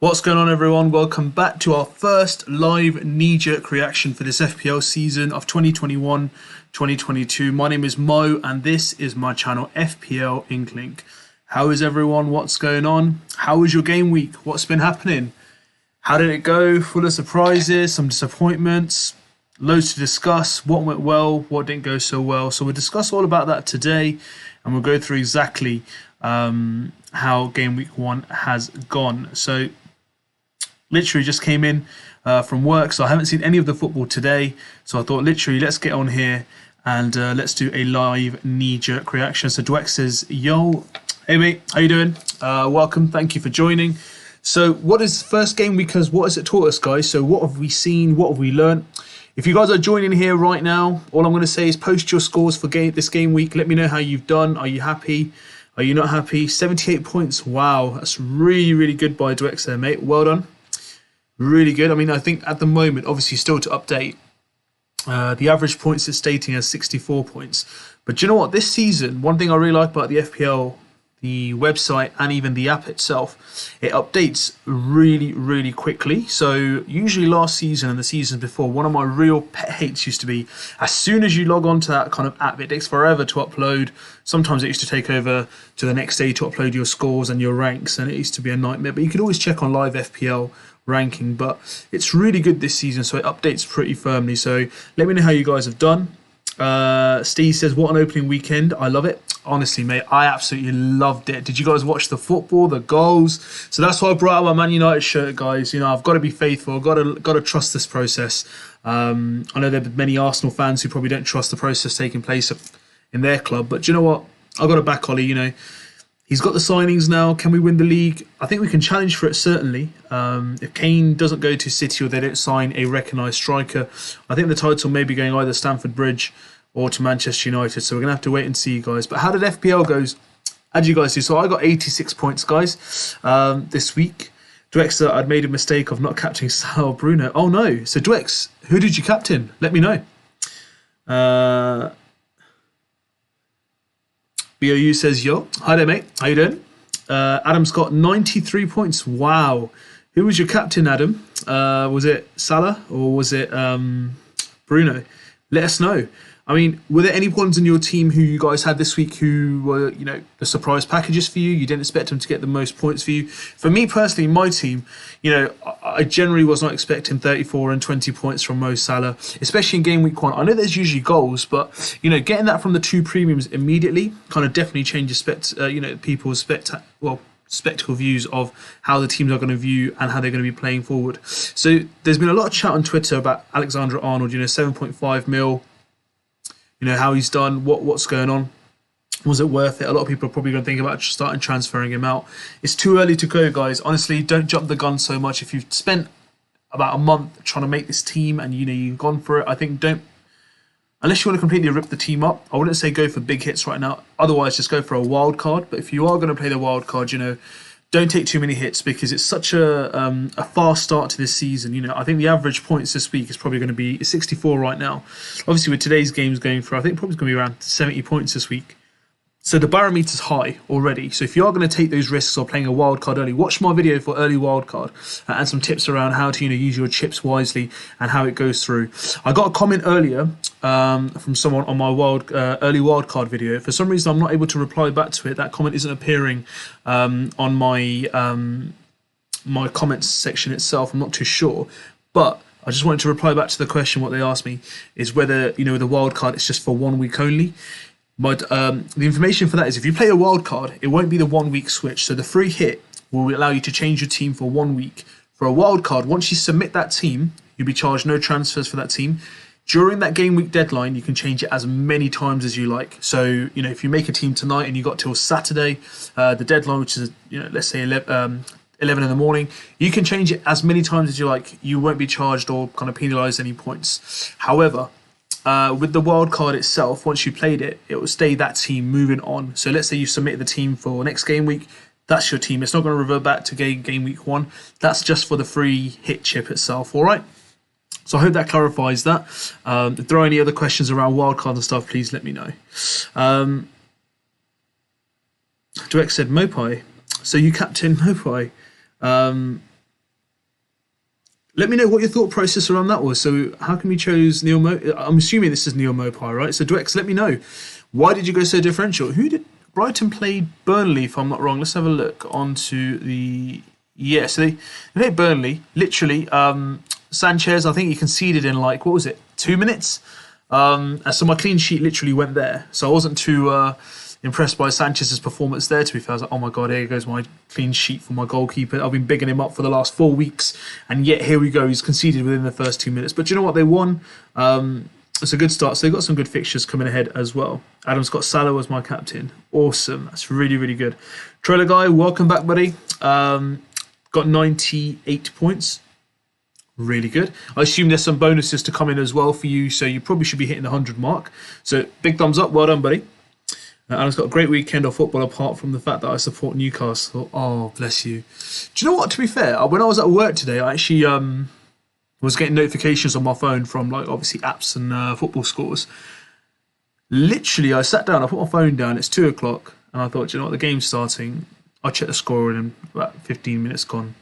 What's going on, everyone? Welcome back to our first live knee-jerk reaction for this FPL season of 2021-2022. My name is Mo and this is my channel FPL Inkling. How is everyone? What's going on? How was your game week? What's been happening? How did it go? Full of surprises, some disappointments, loads to discuss. What went well, what didn't go so well. So we'll discuss all about that today and we'll go through exactly how game week 1 has gone. So literally just came in from work, so I haven't seen any of the football today. So I thought, literally, let's get on here and let's do a live knee-jerk reaction. So Dweck says, yo, hey mate, how you doing? Welcome, thank you for joining. So what is first game week? What has it taught us, guys? So what have we seen? What have we learned? If you guys are joining here right now, all I'm going to say is post your scores for this game week. Let me know how you've done. Are you happy? Are you not happy? 78 points. Wow, that's really, really good by Dweck there, mate. Well done. Really good. I mean, I think at the moment, obviously still to update, the average points it's stating as 64 points. But do you know what? This season, one thing I really like about the FPL, the website and even the app itself, it updates really, really quickly. So usually last season and the seasons before, one of my real pet hates used to be as soon as you log on to that kind of app, it takes forever to upload. Sometimes it used to take over to the next day to upload your scores and your ranks, and it used to be a nightmare. But you could always check on live FPL ranking, but it's really good this season, so it updates pretty firmly. So let me know how you guys have done. Steve says, what an opening weekend. I love it. Honestly, mate, I absolutely loved it. Did you guys watch the football, the goals? So that's why I brought out my Man United shirt, guys. You know, I've got to be faithful. I've got to trust this process. I know there are many Arsenal fans who probably don't trust the process taking place in their club, but do you know what? I've got to back Ollie. You know, he's got the signings now. Can we win the league? I think we can challenge for it, certainly. If Kane doesn't go to City or they don't sign a recognised striker, I think the title may be going either Stamford Bridge or to Manchester United. So we're going to have to wait and see, guys. But how did FPL goes? How did you guys do? So I got 86 points, guys, this week. Dwex, I'd made a mistake of not captaining Salah or Bruno. Oh, no. So, Dwex, who did you captain? Let me know. BOU says, yo, hi there, mate. How you doing? Adam's got 93 points. Wow. Who was your captain, Adam? Was it Salah or was it Bruno? Let us know. I mean, were there any ones in your team who you guys had this week who were, you know, the surprise packages for you? You didn't expect them to get the most points for you. For me personally, my team, you know, I generally was not expecting 34 and 20 points from Mo Salah, especially in game week 1. I know there's usually goals, but, you know, getting that from the 2 premiums immediately kind of definitely changes, people's spectacle views of how the teams are going to view and how they're going to be playing forward. So there's been a lot of chat on Twitter about Alexander-Arnold, you know, 7.5 mil. You know, how he's done, what's going on. Was it worth it? A lot of people are probably going to think about starting transferring him out. It's too early to go, guys. Honestly, don't jump the gun so much. If you've spent about a month trying to make this team and, you know, you've gone for it, I think don't, unless you want to completely rip the team up, I wouldn't say go for big hits right now. Otherwise, just go for a wild card. But if you are going to play the wild card, you know, don't take too many hits because it's such a fast start to this season. You know, I think the average points this week is probably going to be 64 right now. Obviously, with today's games going for, I think probably going to be around 70 points this week. So the barometer's high already. So if you are going to take those risks or playing a wild card early, watch my video for early wild card and some tips around how to, you know, use your chips wisely and how it goes through. I got a comment earlier from someone on my early wild card video. For some reason, I'm not able to reply back to it. That comment isn't appearing on my my comments section itself. I'm not too sure, but I just wanted to reply back to the question. What they asked me is whether, you know, the wild card is just for 1 week only. But the information for that is if you play a wild card, it won't be the 1 week switch. So the free hit will allow you to change your team for 1 week. For a wild card, once you submit that team, you'll be charged no transfers for that team. During that game week deadline, you can change it as many times as you like. So, you know, if you make a team tonight and you got till Saturday, the deadline, which is, you know, let's say 11 in the morning, you can change it as many times as you like. You won't be charged or kind of penalised any points. However, with the wild card itself, once you played it, it will stay that team moving on. So let's say you submitted the team for next game week, that's your team. It's not going to revert back to game week 1. That's just for the free hit chip itself, all right? So I hope that clarifies that. If there are any other questions around wildcard and stuff, please let me know. Dweck said Mopai. So you captain Mopai. Let me know what your thought process around that was. So how come you chose Neil I'm assuming this is Neil Mopai, right? So Dwex, let me know. Why did you go so differential? Who did Brighton play? Burnley, if I'm not wrong. Let's have a look onto the... Yeah, so they played Burnley. Literally, Sanchez, I think he conceded in like, what was it, 2 minutes? So my clean sheet literally went there. So I wasn't too impressed by Sanchez's performance there, to be fair. I was like, oh my God, here goes my clean sheet for my goalkeeper. I've been bigging him up for the last 4 weeks, and yet here we go. He's conceded within the first 2 minutes. But do you know what? They won. It's a good start. So they've got some good fixtures coming ahead as well. Adam's got Salah as my captain. Awesome. That's really, really good. Trailer guy, welcome back, buddy. Got 98 points. Really good. I assume there's some bonuses to come in as well for you, so you probably should be hitting the 100 mark. So big thumbs up. Well done, buddy. Adam's got a great weekend of football apart from the fact that I support Newcastle. Oh, bless you. Do you know what? To be fair, when I was at work today, I actually was getting notifications on my phone from, like, obviously apps and football scores. Literally, I sat down, I put my phone down, it's 2 o'clock, and I thought, do you know what, the game's starting. I'll check the score in about 15 minutes gone.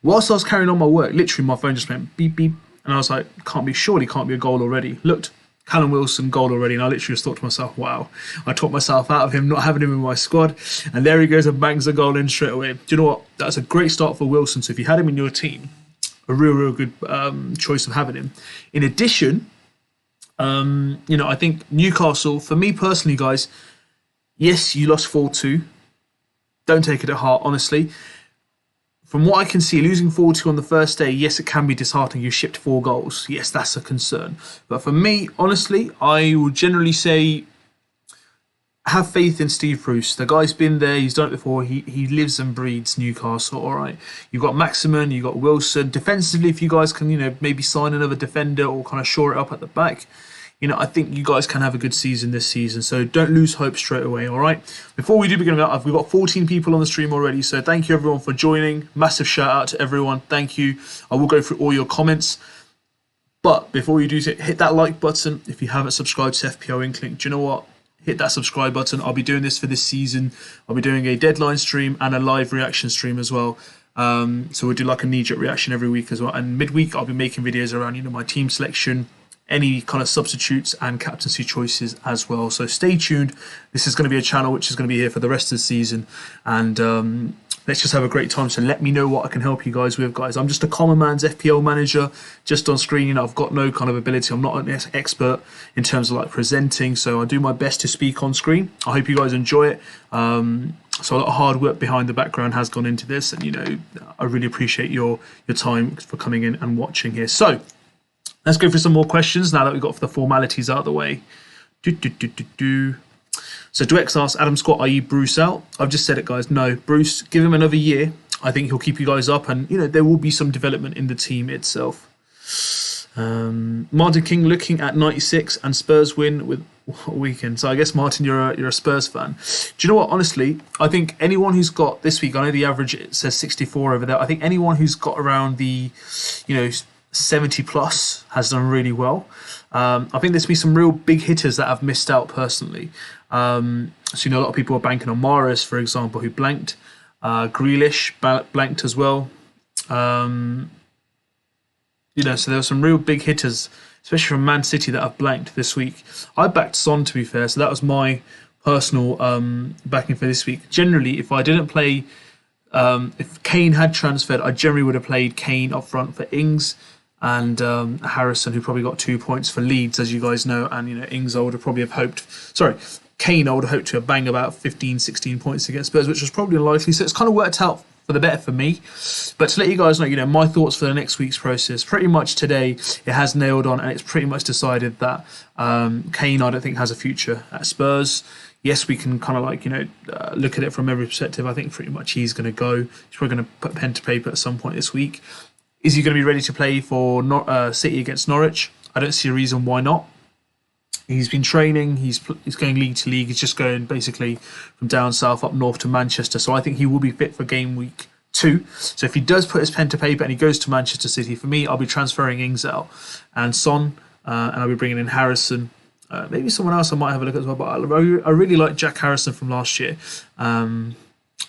Whilst I was carrying on my work, literally my phone just went beep, beep, and I was like, surely can't be a goal already. Looked, Callum Wilson goal already, and I literally just thought to myself, wow, I talked myself out of him, not having him in my squad, and there he goes and bangs a goal in straight away. Do you know what? That's a great start for Wilson, so if you had him in your team, a real good choice of having him. In addition, I think Newcastle, for me personally, guys, yes, you lost 4-2. Don't take it at heart, honestly. From what I can see, losing 4-2 on the first day, yes, it can be disheartening. You shipped 4 goals. Yes, that's a concern. But for me, honestly, I would generally say have faith in Steve Bruce. The guy's been there. He's done it before. He lives and breathes Newcastle, all right? You've got Maximin. You've got Wilson. Defensively, if you guys can, maybe sign another defender or kind of shore it up at the back, I think you guys can have a good season this season. So don't lose hope straight away, all right? Before we do begin, we've got 14 people on the stream already. So thank you, everyone, for joining. Massive shout out to everyone. Thank you. I will go through all your comments. But before you do, hit that like button. If you haven't subscribed to FPL Inklink, do you know what? Hit that subscribe button. I'll be doing this for this season. I'll be doing a deadline stream and a live reaction stream as well. So we'll do like a knee-jerk reaction every week as well. And midweek, I'll be making videos around, my team selection, any kind of substitutes and captaincy choices as well. So stay tuned. This is going to be a channel which is going to be here for the rest of the season. And let's just have a great time. So let me know what I can help you guys with, guys. I'm just a common man's FPL manager, just on screen. I've got no kind of ability. I'm not an expert in terms of like presenting. So I do my best to speak on screen. I hope you guys enjoy it. So a lot of hard work behind the background has gone into this. And, I really appreciate your time for coming in and watching here. So let's go through some more questions now that we've got the formalities out of the way. So Dwex asks, Adam Scott, are you Bruce out? I've just said it, guys. No, Bruce, give him another year. I think he'll keep you guys up, and there will be some development in the team itself. Martin King looking at 96 and Spurs win with weekend. So I guess, Martin, you're a Spurs fan. Do you know what? Honestly, I think anyone who's got this week, I know the average it says 64 over there. I think anyone who's got around the 70 plus has done really well. I think there's been some real big hitters that have missed out personally. So a lot of people are banking on Mahrez, for example, who blanked. Grealish blanked as well. So there were some real big hitters, especially from Man City, that have blanked this week. I backed Son, to be fair, so that was my personal backing for this week. Generally, if I didn't play, if Kane had transferred, I generally would have played Kane up front for Ings and Harrison, who probably got 2 points for Leeds, as you guys know. And, Ings, I would have probably Kane, I would have hoped to bang about 15, 16 points against Spurs, which was probably unlikely. So it's kind of worked out for the better for me. But to let you guys know, my thoughts for the next week's process, pretty much today, it has nailed on, and it's pretty much decided that Kane, I don't think, has a future at Spurs. Yes, we can kind of look at it from every perspective. I think pretty much he's going to go. He's probably going to put pen to paper at some point this week. Is he going to be ready to play for City against Norwich? I don't see a reason why not. He's been training. He's going league to league. He's just going basically from down south up north to Manchester. So I think he will be fit for game week 2. So if he does put his pen to paper and he goes to Manchester City, for me, I'll be transferring Ings out and Son, and I'll be bringing in Harrison. Maybe someone else I might have a look at as well. But I really like Jack Harrison from last year.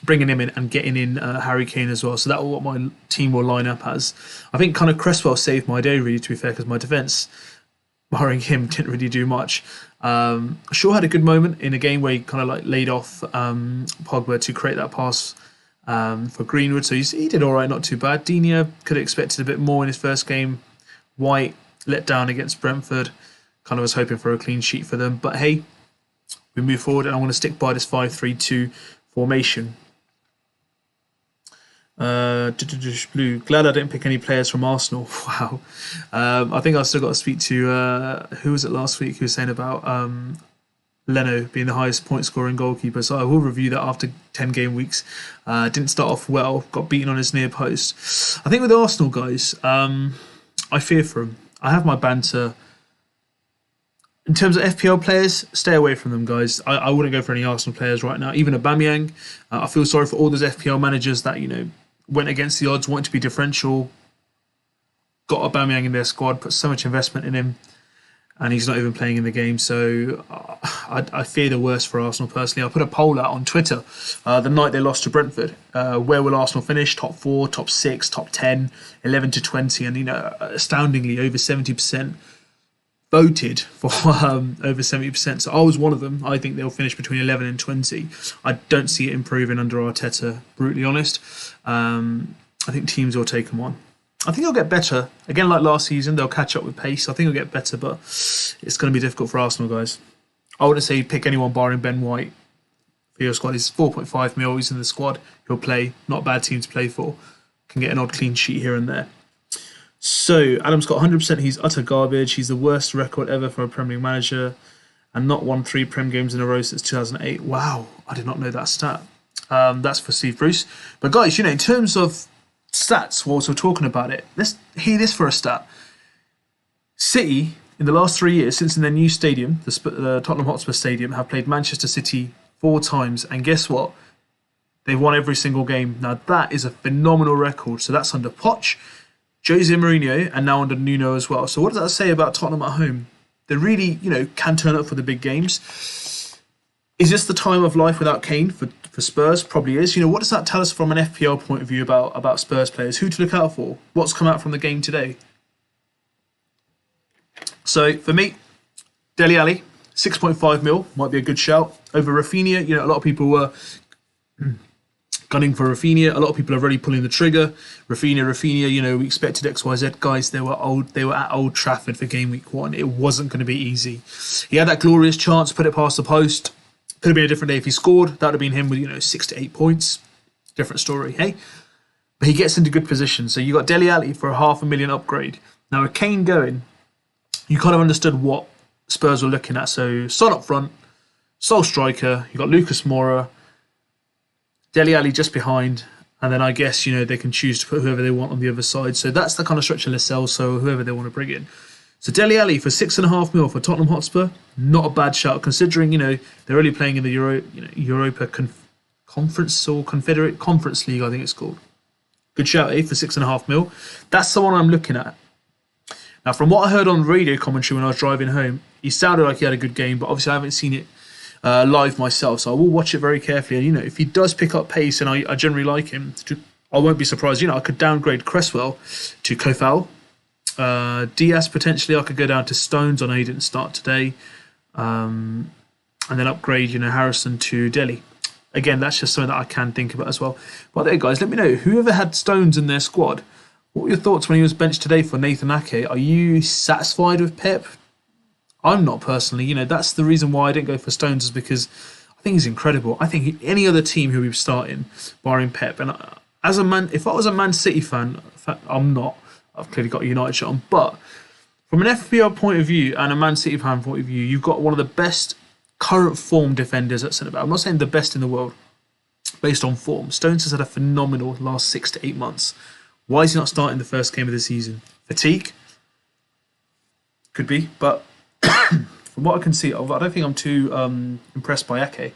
bringing him in and getting in Harry Kane as well. So that's what my team will line up as. I think kind of Cresswell saved my day, really, to be fair, because my defence, barring him, didn't really do much. Shaw had a good moment in a game where he kind of like laid off Pogba to create that pass for Greenwood. So he did all right, not too bad. Digne could have expected a bit more in his first game. White let down against Brentford. Kind of was hoping for a clean sheet for them. But hey, we move forward, and I want to stick by this 5-3-2 formation. Blue. Glad I didn't pick any players from Arsenal. Wow. I think I've still got to speak to who was it last week who was saying about Leno being the highest point scoring goalkeeper. So I will review that after 10 game weeks. Didn't start off well. Got beaten on his near post. I think with Arsenal guys, I fear for him. I have my banter. In terms of FPL players, stay away from them, guys. I wouldn't go for any Arsenal players right now. Even Aubameyang. I feel sorry for all those FPL managers that, went against the odds, wanted to be differential, got Aubameyang in their squad, put so much investment in him, and he's not even playing in the game. So I fear the worst for Arsenal personally. I put a poll out on Twitter the night they lost to Brentford. Where will Arsenal finish? Top 4, top 6, top 10, 11 to 20, and astoundingly over 70% voted for over 70%. So I was one of them. I think they'll finish between 11 and 20. I don't see it improving under Arteta, brutally honest. I think teams will take them on. I think they'll get better. Again, like last season, they'll catch up with pace. I think they'll get better, but it's going to be difficult for Arsenal, guys. I wouldn't say pick anyone barring Ben White for your squad. He's 4.5 mil. He's in the squad. He'll play. Not a bad team to play for. Can get an odd clean sheet here and there. So, Adam's got 100%. He's utter garbage. He's the worst record ever for a Premier League manager and not won 3 Prem games in a row since 2008. Wow, I did not know that stat. That's for Steve Bruce. But guys, in terms of stats, whilst we're talking about it, let's hear this for a stat. City, in the last 3 years, since in their new stadium, the Tottenham Hotspur Stadium, have played Manchester City 4 times. And guess what? They've won every single game. Now, that is a phenomenal record. So that's under Poch, Jose Mourinho, and now under Nuno as well. So what does that say about Tottenham at home? They really, can turn up for the big games. Is this the time of life without Kane for Spurs? Probably is. What does that tell us from an FPL point of view about Spurs players? Who to look out for? What's come out from the game today? So for me, Dele Alli, 6.5 mil, might be a good shout. Over Rafinha, a lot of people were gunning for Rafinha. A lot of people are already pulling the trigger. Rafinha, we expected XYZ. Guys, they were at Old Trafford for game week 1. It wasn't going to be easy. He had that glorious chance, put it past the post. Could have been a different day if he scored. That would have been him with, 6 to 8 points. Different story, hey? But he gets into good position. So you got Dele Alli for a $500,000 upgrade. Now with Kane going, you kind of understood what Spurs were looking at. So Son up front, sole striker. You got Lucas Moura, Dele Alli just behind, and then I guess, they can choose to put whoever they want on the other side. So that's the kind of structure Lascelles, so whoever they want to bring in. So Dele Alli for 6.5 mil for Tottenham Hotspur, not a bad shout considering, they're only playing in the Europa Conference or Confederate Conference League, I think it's called. Good shout, for 6.5 mil. That's the one I'm looking at. Now, from what I heard on radio commentary when I was driving home, he sounded like he had a good game, but obviously I haven't seen it live myself, so I will watch it very carefully. And if he does pick up pace, and I generally like him, I won't be surprised. I could downgrade Cresswell to Kofal. Diaz potentially, I could go down to Stones. I know he didn't start today, and then upgrade Harrison to Dele. Again, that's just something that I can think about as well. But there, guys, let me know whoever had Stones in their squad. What were your thoughts when he was benched today for Nathan Ake? Are you satisfied with Pep? I'm not personally. That's the reason why I didn't go for Stones, is because I think he's incredible. I think any other team who we're starting, barring Pep, and if I was a Man City fan, in fact, I'm not. I've clearly got a United shot on, but from an FPL point of view and a Man City fan point of view, you've got one of the best current form defenders at centre back. I'm not saying the best in the world, based on form. Stones has had a phenomenal last 6 to 8 months. Why is he not starting the first game of the season? Fatigue? Could be, but from what I can see, I don't think I'm too impressed by Ake.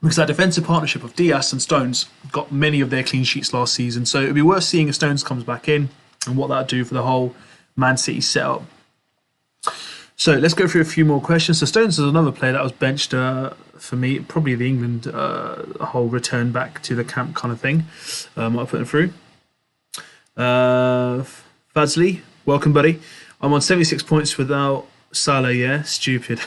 Because that defensive partnership of Diaz and Stones got many of their clean sheets last season. So it'd be worth seeing if Stones comes back in and what that'd do for the whole Man City setup. So let's go through a few more questions. So Stones is another player that was benched for me, probably the England whole return back to the camp kind of thing. I'll put him through. Fazli, welcome, buddy. I'm on 76 points without Salah. Yeah, stupid.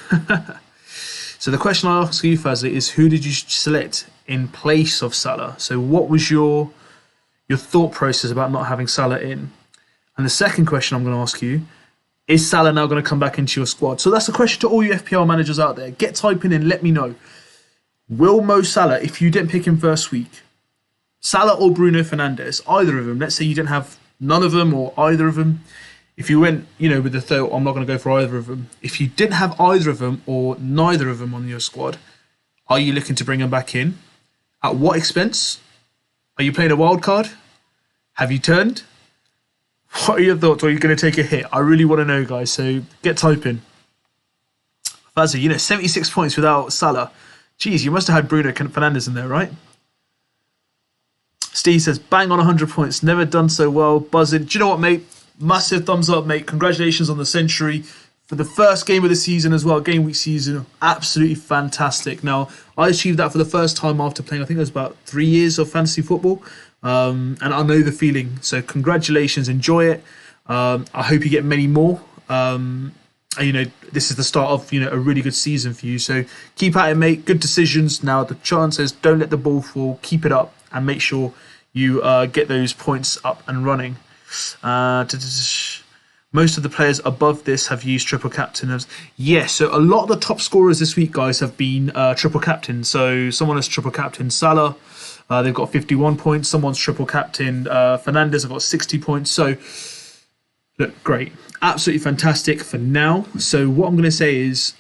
So the question I ask you, Fazli, is who did you select in place of Salah? So what was your thought process about not having Salah in? And the second question I'm going to ask you, is Salah now going to come back into your squad? So that's a question to all you FPL managers out there. Get typing in, let me know. Will Mo Salah, if you didn't pick him first week, Salah or Bruno Fernandes, either of them, let's say you didn't have none of them or either of them, if you went, with the thought, I'm not going to go for either of them. If you didn't have either of them or neither of them on your squad, are you looking to bring them back in? At what expense? Are you playing a wild card? Have you turned? What are your thoughts? Or are you going to take a hit? I really want to know, guys. So get typing. Fazzi, 76 points without Salah. Jeez, you must have had Bruno Fernandes in there, right? Steve says, bang on 100 points. Never done so well. Buzzing. Do you know what, mate? Massive thumbs up, mate. Congratulations on the century. For the first game of the season as well, game week season, absolutely fantastic. Now, I achieved that for the first time after playing, I think it was about 3 years of fantasy football. And I know the feeling. So congratulations, enjoy it. I hope you get many more. This is the start of a really good season for you. So keep at it, mate. Good decisions. Now the chant says don't let the ball fall. Keep it up and make sure you get those points up and running. Most of the players above this have used triple captain. Yes, so a lot of the top scorers this week, guys, have been triple captain. So someone has triple captain Salah. They've got 51 points. Someone's triple captain Fernandes have got 60 points. So, look, great. Absolutely fantastic for now. So what I'm going to say is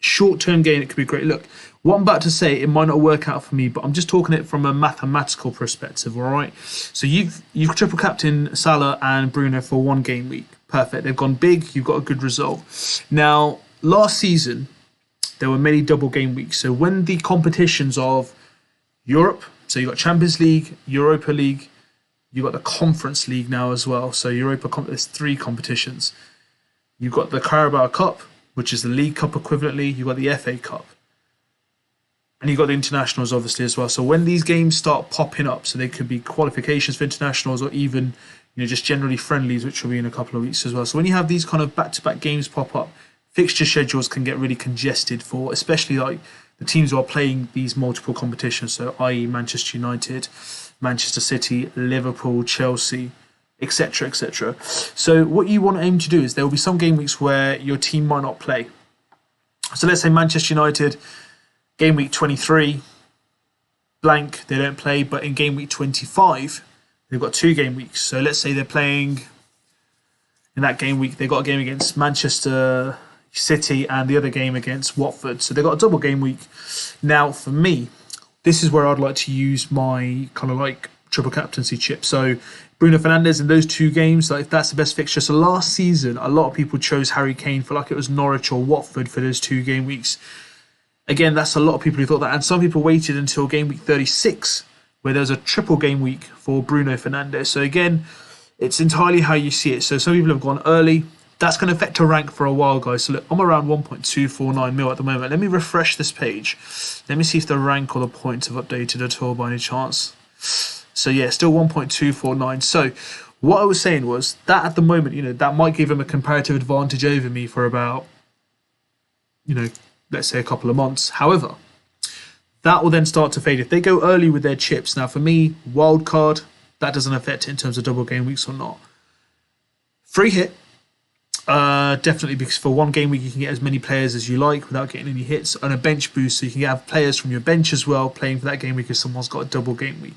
short-term gain, it could be great. Look, what I'm about to say, it might not work out for me, but I'm just talking it from a mathematical perspective, all right? So you've triple captain Salah and Bruno for one game week. Perfect. They've gone big. You've got a good result. Now, last season, there were many double game weeks. So when the competitions of Europe, so you've got Champions League, Europa League, you've got the Conference League now as well. So there's 3 competitions. You've got the Carabao Cup, which is the League Cup equivalently. You've got the FA Cup. And you've got the internationals, obviously, as well. So when these games start popping up, so they could be qualifications for internationals or even, just generally friendlies, which will be in a couple of weeks as well. So when you have these kind of back-to-back games pop up, fixture schedules can get really congested for, especially like the teams who are playing these multiple competitions. So i.e. Manchester United, Manchester City, Liverpool, Chelsea, etc., etc. So what you want to aim to do is there will be some game weeks where your team might not play. So let's say Manchester United, game week 23, blank, they don't play, but in game week 25, they've got 2 game weeks. So let's say they're playing in that game week, they've got a game against Manchester City and the other game against Watford. So they've got a double game week. Now, for me, this is where I'd like to use my kind of like triple captaincy chip. So Bruno Fernandes in those 2 games, like if that's the best fixture. So last season, a lot of people chose Harry Kane for like it was Norwich or Watford for those 2 game weeks. Again, that's a lot of people who thought that. And some people waited until game week 36, where there's a triple game week for Bruno Fernandes. So again, it's entirely how you see it. So some people have gone early. That's going to affect a rank for a while, guys. So look, I'm around 1.249 mil at the moment. Let me refresh this page. Let me see if the rank or the points have updated at all by any chance. So yeah, still 1.249. So what I was saying was that at the moment, that might give him a comparative advantage over me for about, let's say a couple of months. However, that will then start to fade if they go early with their chips. Now, for me, wild card, that doesn't affect it in terms of double game weeks or not. Free hit, definitely, because for one game week you can get as many players as you like without getting any hits. And a bench boost, so you can have players from your bench as well playing for that game week if someone's got a double game week.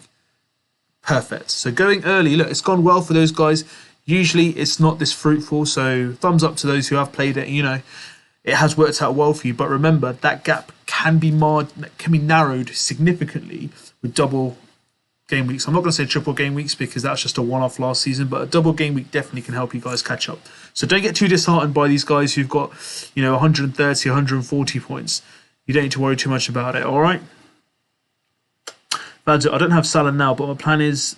Perfect. So going early, look, it's gone well for those guys. Usually it's not this fruitful, so thumbs up to those who have played it. It has worked out well for you, but remember that gap can be narrowed significantly with double game weeks. I'm not going to say triple game weeks because that's just a one-off last season, but a double game week definitely can help you guys catch up. So don't get too disheartened by these guys who've got 130, 140 points. You don't need to worry too much about it. All right. I don't have Salah now, but my plan is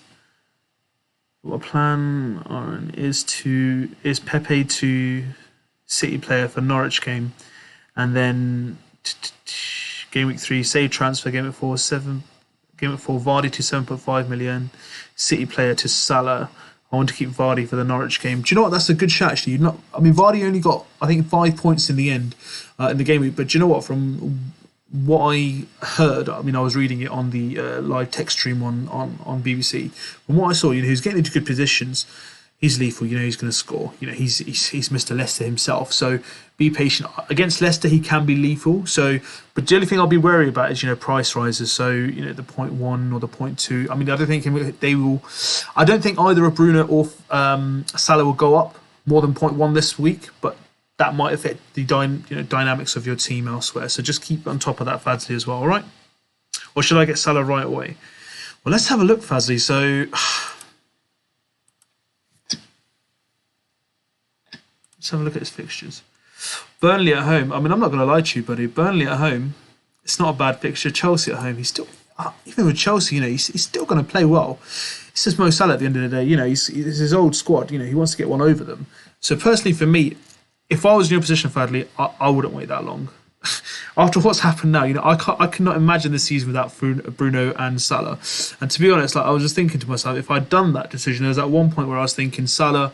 Pepe to City player for Norwich game. And then game week 3, save transfer, game week 4, game week 4, Vardy to 7.5 million. City player to Salah. I want to keep Vardy for the Norwich game. Do you know what? That's a good shout, actually. Vardy only got, I think, 5 points in the end in the game week. But do you know what? From what I heard, I was reading it on the live text stream on BBC. From what I saw, he's getting into good positions. He's lethal. He's going to score. He's Mr. Leicester himself. So be patient. Against Leicester, he can be lethal. But the only thing I'll be wary about is price rises. So the 0.1 or the 0.2. I don't think they will. I don't think either of Bruno or Salah will go up more than 0.1 this week. But that might affect the dynamics of your team elsewhere. So just keep on top of that, Fadsley, as well. All right. Or should I get Salah right away? Well, let's have a look, Fadsley. So. Let's have a look at his fixtures. Burnley at home. I'm not going to lie to you, buddy. Burnley at home, it's not a bad fixture. Chelsea at home, he's still, even with Chelsea, he's still going to play well. It's just Mo Salah at the end of the day. He's his old squad. He wants to get one over them. So personally, for me, if I was in your position, Fadley, I wouldn't wait that long. After what's happened now, I cannot imagine the season without Bruno and Salah. And to be honest, I was just thinking to myself, if I'd done that decision, there was at one point where I was thinking Salah.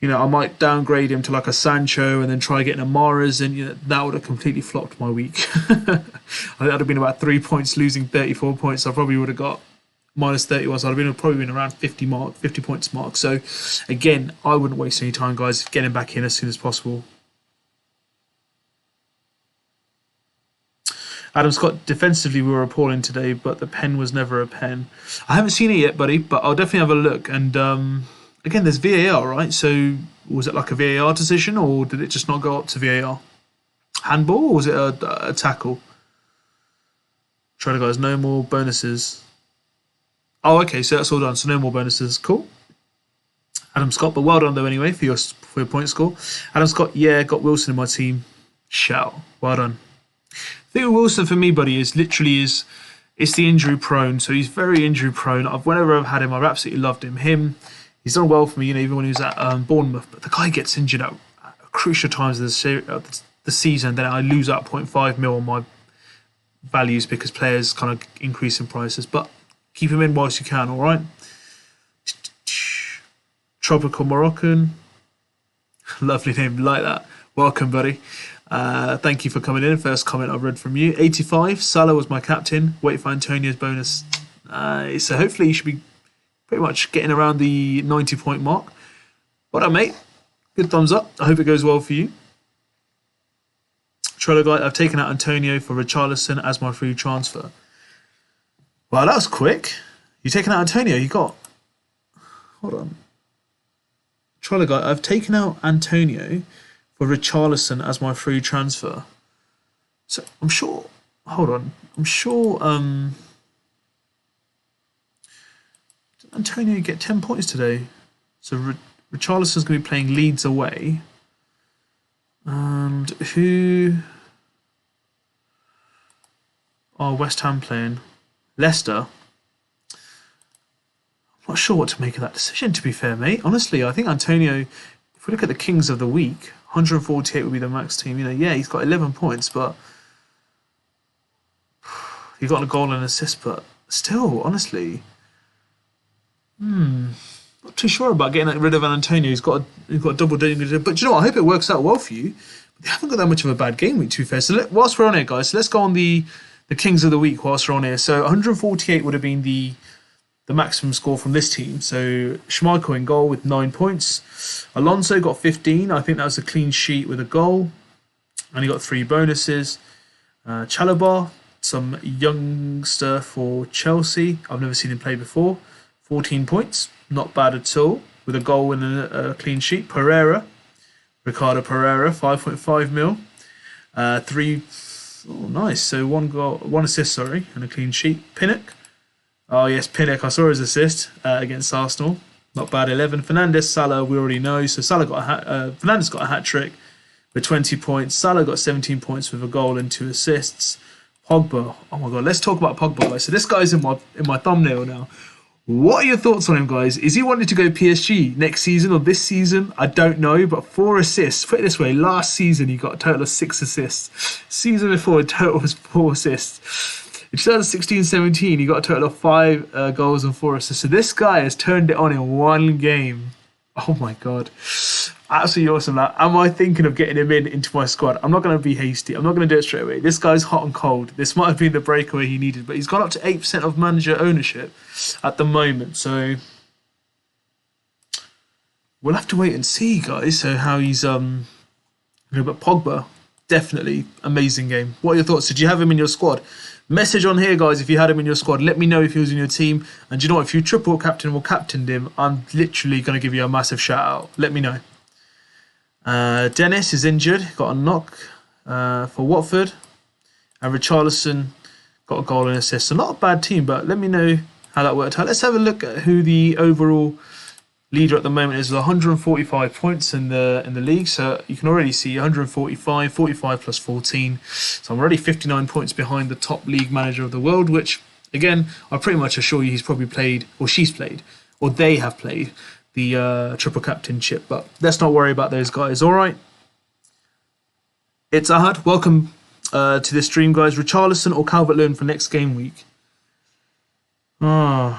I might downgrade him to like a Sancho and then try getting a Mahrez, and that would have completely flopped my week. I think that would have been about 3 points, losing 34 points. I probably would have got minus 31, so I'd have probably been around 50 points mark. So again, I wouldn't waste any time, guys. Get him back in as soon as possible. Adam Scott, defensively we were appalling today, but the pen was never a pen. I haven't seen it yet, buddy, but I'll definitely have a look. And again, there's VAR, right? So was it like a VAR decision, or did it just not go up to VAR? Handball, or was it a tackle? Try to guys, no more bonuses. Oh, okay, so that's all done. So no more bonuses. Cool. Adam Scott, but well done though anyway for your point score. Adam Scott, yeah, got Wilson in my team. Shout. Well done. The thing with Wilson for me, buddy, it's the injury prone. So he's very injury prone. Whenever I've had him, I've absolutely loved him. He's done well for me, even when he was at Bournemouth. But the guy gets injured at crucial times of the season. Then I lose out 0.5 mil on my values because players kind of increase in prices. But keep him in whilst you can, all right? Tropical Moroccan. Lovely name, like that. Welcome, buddy. Thank you for coming in. First comment I've read from you. 85, Salah was my captain. Wait for Antonio's bonus. So hopefully you should be pretty much getting around the 90-point mark. Well done, mate. Good thumbs up. I hope it goes well for you. Trello guy, I've taken out Antonio for Richarlison as my free transfer. Wow, that was quick. You've taken out Antonio. You got... Hold on. Trello guy, I've taken out Antonio for Richarlison as my free transfer. So I'm sure... Hold on. I'm sure... Did Antonio get 10 points today? So Richarlison's going to be playing Leeds away. And who... Oh, West Ham playing Leicester. I'm not sure what to make of that decision, to be fair, mate. Honestly, I think Antonio, if we look at the Kings of the Week, 148 would be the max team. Yeah, he's got 11 points, but he got a goal and an assist, but still, honestly, not too sure about getting rid of Antonio. He's got double digit, but you know what? I hope it works out well for you. But they haven't got that much of a bad game week, to be fair. So whilst we're on here, guys, so let's go on the Kings of the Week whilst we're on here. So 148 would have been the maximum score from this team. So Schmeichel in goal with 9 points. Alonso got 15. I think that was a clean sheet with a goal. And he got 3 bonuses. Chalobah, some youngster for Chelsea. I've never seen him play before. 14 points. Not bad at all. With a goal and a clean sheet. Ricardo Pereira, 5.5 mil. 3... Oh, nice. So one assist, and a clean sheet. Pinnock. Oh, yes, Pinnock. I saw his assist against Arsenal. Not bad. 11. Fernandes, Salah, we already know. So Fernandes got a hat-trick with 20 points. Salah got 17 points with a goal and 2 assists. Pogba. Oh, my God. Let's talk about Pogba, guys. So this guy's in my thumbnail now. What are your thoughts on him, guys? Is he wanting to go PSG next season or this season? I don't know, but 4 assists. Put it this way, last season he got a total of 6 assists. Season before, a total was 4 assists. In 2016-17, he got a total of 5 goals and 4 assists. So this guy has turned it on in one game. Oh my God. Absolutely awesome. That. Am I thinking of getting him into my squad? I'm not going to be hasty. I'm not going to do it straight away. This guy's hot and cold. This might have been the breakaway he needed, but he's gone up to 8% of manager ownership at the moment. So we'll have to wait and see, guys. So how he's but Pogba, definitely amazing game. What are your thoughts? Did you have him in your squad? Message on here, guys, if you had him in your squad. Let me know if he was in your team. And you know what? If you triple captain or captained him, I'm literally going to give you a massive shout out. Let me know. Dennis is injured, got a knock for Watford, and Richarlison got a goal and assist. So not a bad team, but let me know how that worked out. Let's have a look at who the overall leader at the moment is with 145 points in the league. So you can already see 145, 45 plus 14. So I'm already 59 points behind the top league manager of the world, which again, I pretty much assure you he's probably played, or she's played, or they have played the triple captainship, but let's not worry about those guys. All right, it's Ahad. Welcome to this stream, guys. Richarlison or Calvert-Lewin for next game week? I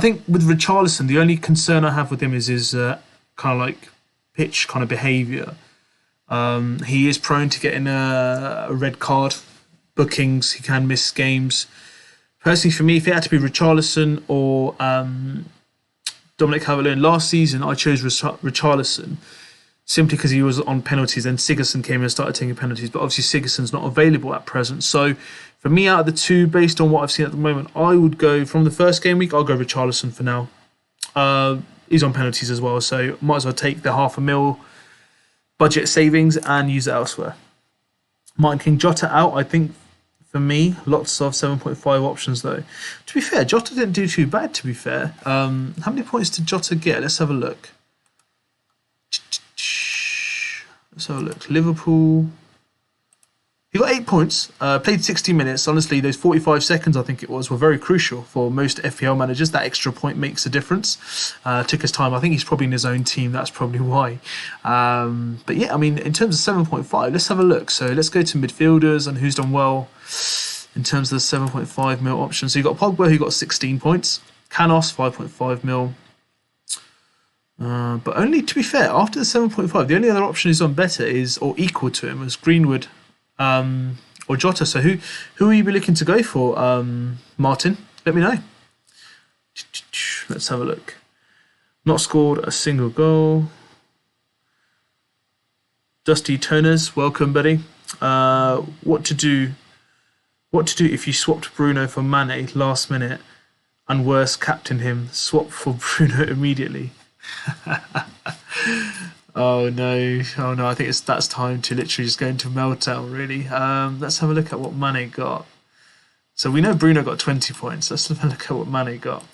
think with Richarlison, the only concern I have with him is his kind of like pitch kind of behaviour. He is prone to getting a red card, bookings. He can miss games. Personally, for me, if it had to be Richarlison or Dominic Calvert-Lewin, last season I chose Richarlison simply because he was on penalties. Then Sigurdsson came in and started taking penalties, but obviously Sigurdsson's not available at present. So for me, out of the two, based on what I've seen at the moment, I would go from the first game week. I'll go Richarlison for now. He's on penalties as well, so might as well take the £500,000 budget savings and use it elsewhere. Martin King, Jota out. I think for me, lots of 7.5 options though. To be fair, Jota didn't do too bad, to be fair. How many points did Jota get? Let's have a look. Let's have a look. Liverpool. He got 8 points, played 60 minutes. Honestly, those 45 seconds, I think it was, were very crucial for most FPL managers. That extra point makes a difference. Took his time. I think he's probably in his own team. That's probably why. But yeah, I mean, in terms of 7.5, let's have a look. So let's go to midfielders and who's done well in terms of the 7.5 mil option. So you got Pogba, who got 16 points. Canos, 5.5 mil. But only, to be fair, after the 7.5, the only other option who's on better is, or equal to him, is Greenwood. Or Jota. So who will you be looking to go for, Martin? Let me know. Let's have a look. Not scored a single goal. Dusty Toners, welcome, buddy. What to do if you swapped Bruno for Mane last minute and worse, captain him? Swap for Bruno immediately. Oh no, I think that's time to literally just go into meltdown, really. Let's have a look at what Mane got. So we know Bruno got 20 points. Let's have a look at what Mane got.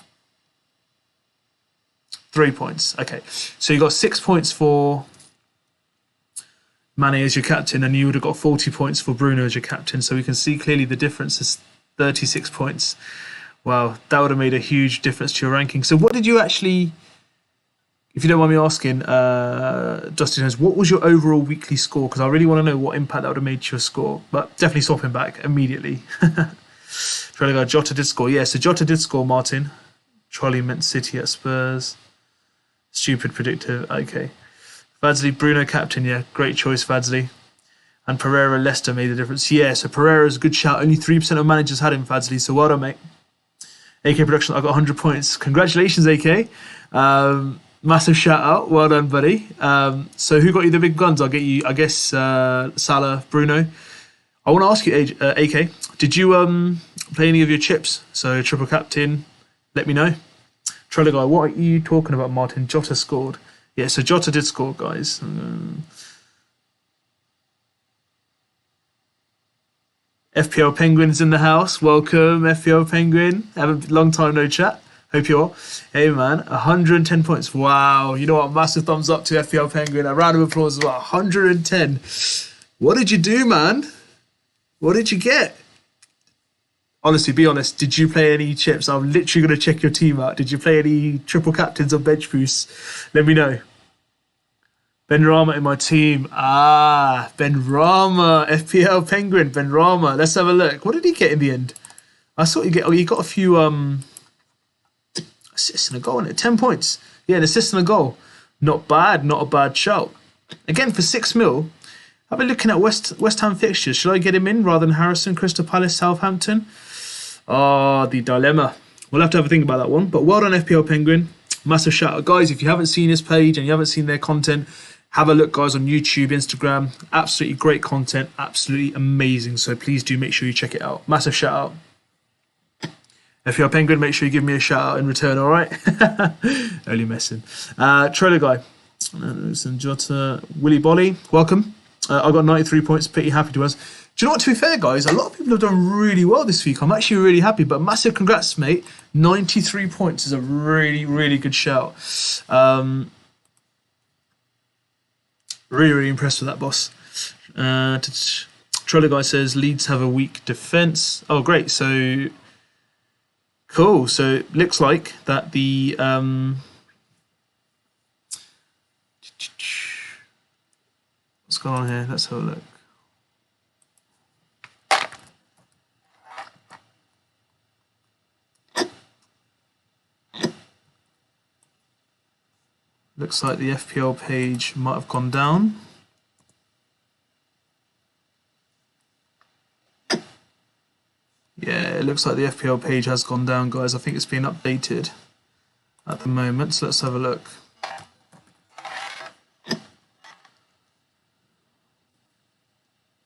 3 points. Okay, so you got 6 points for Mane as your captain, and you would have got 40 points for Bruno as your captain. So we can see clearly the difference is 36 points. Wow, that would have made a huge difference to your ranking. So what did you actually... If you don't mind me asking, Dustin, what was your overall weekly score? Because I really want to know what impact that would have made to your score. But definitely swap him back immediately. Jota did score. Yeah, so Jota did score, Martin. Charlie meant City at Spurs. Stupid predictive. Okay. Fadsley, Bruno captain. Yeah, great choice, Fadsley. And Pereira, Leicester made the difference. Yeah, so Pereira's a good shout. Only 3% of managers had him, Fadsley. So well done, mate. AK Production, I got 100 points. Congratulations, AK. Massive shout out, well done, buddy. So who got you the big guns? I'll get you, I guess, Salah, Bruno. I want to ask you, AK, did you play any of your chips? So triple captain, let me know. Trailer guy, what are you talking about, Martin? Jota scored. Yeah, so Jota did score, guys. FPL Penguin's in the house. Welcome, FPL Penguin. Have a long time no chat. Hope you're well. Hey man, 110 points. Wow. You know what? Massive thumbs up to FPL Penguin. A round of applause as well. 110. What did you do, man? What did you get? Honestly, be honest. Did you play any chips? I'm literally going to check your team out. Did you play any triple captains or bench boosts? Let me know. Ben Rama in my team. Ben Rama, FPL Penguin, Ben Rama. Let's have a look. What did he get in the end? I saw he got a few assists and a goal in it. 10 points. Yeah, an assist and a goal. Not bad, not a bad shout. Again, for 6 mil, I've been looking at West Ham fixtures. Should I get him in rather than Harrison, Crystal Palace, Southampton? The dilemma. We'll have to have a think about that one. But well done, FPL Penguin. Massive shout out. Guys, if you haven't seen his page and you haven't seen their content, have a look, guys, on YouTube, Instagram. Absolutely great content. Absolutely amazing. So please do make sure you check it out. Massive shout out. FPL Penguin, make sure you give me a shout out in return, all right? Only messing. Trailer guy. Jota. Willy Bolly, welcome. I got 93 points. Pretty happy to us. Do you know what? To be fair, guys, a lot of people have done really well this week. I'm actually really happy. But massive congrats, mate. 93 points is a really, really good shout. Really, really impressed with that, boss. Trailer guy says Leeds have a weak defence. Oh, great. So cool. So it looks like that the what's going on here? Let's have a look. Looks like the FPL page might have gone down. Yeah, it looks like the FPL page has gone down, guys. I think it's being updated at the moment. So let's have a look.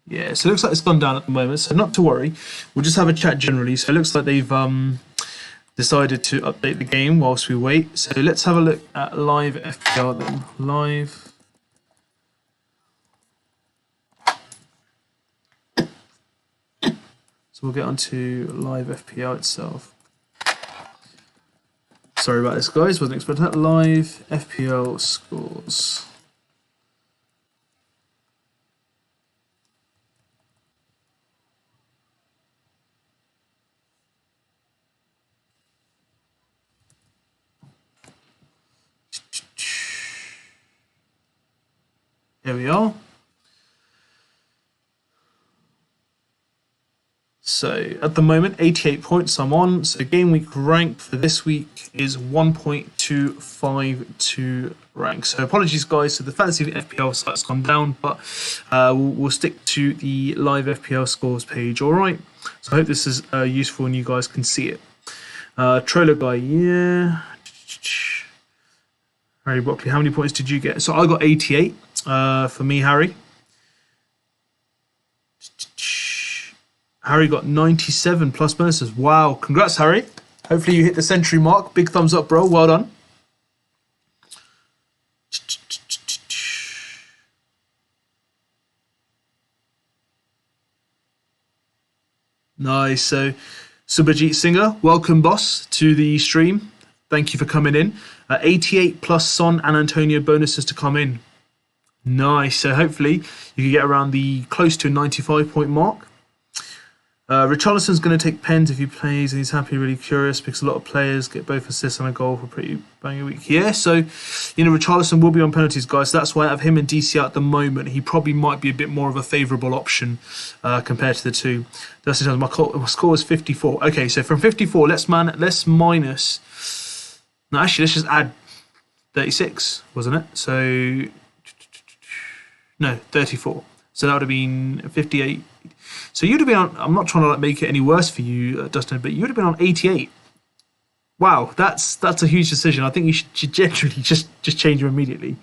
Yeah, so it looks like it's gone down at the moment. So not to worry. We'll just have a chat generally. So it looks like they've decided to update the game whilst we wait. So let's have a look at live FPL then. Live. So we'll get onto live FPL itself. Sorry about this, guys. Wasn't expecting that. Live FPL scores. Here we are. So at the moment, 88 points I'm on. So game week rank for this week is 1.252 rank. So apologies, guys. So the fantasy FPL site's gone down, but we'll stick to the live FPL scores page. All right. So I hope this is useful and you guys can see it. Trailer guy, yeah. Harry Brockley, how many points did you get? So I got 88 for me, Harry. Harry got 97 plus bonuses. Wow, congrats, Harry. Hopefully you hit the century mark. Big thumbs up, bro. Well done. Nice. So, Subhajit Singer, welcome, boss, to the stream. Thank you for coming in. 88 plus Son and Antonio bonuses to come in. Nice. So hopefully you can get around the close to 95 point mark. Richarlison's going to take pens if he plays, and he's happy, really curious, because a lot of players get both assists and a goal for pretty bang a week. Yeah, so, Richarlison will be on penalties, guys. So that's why I have him and DC at the moment. He probably might be a bit more of a favourable option compared to the two. That's the my score is 54. Okay, so from 54, let's minus. No, actually, let's just add 36, wasn't it? So, no, 34. So that would have been 58. So you'd have been on, I'm not trying to make it any worse for you, Dustin, but you would have been on 88. Wow, that's a huge decision. I think you should generally just change them immediately.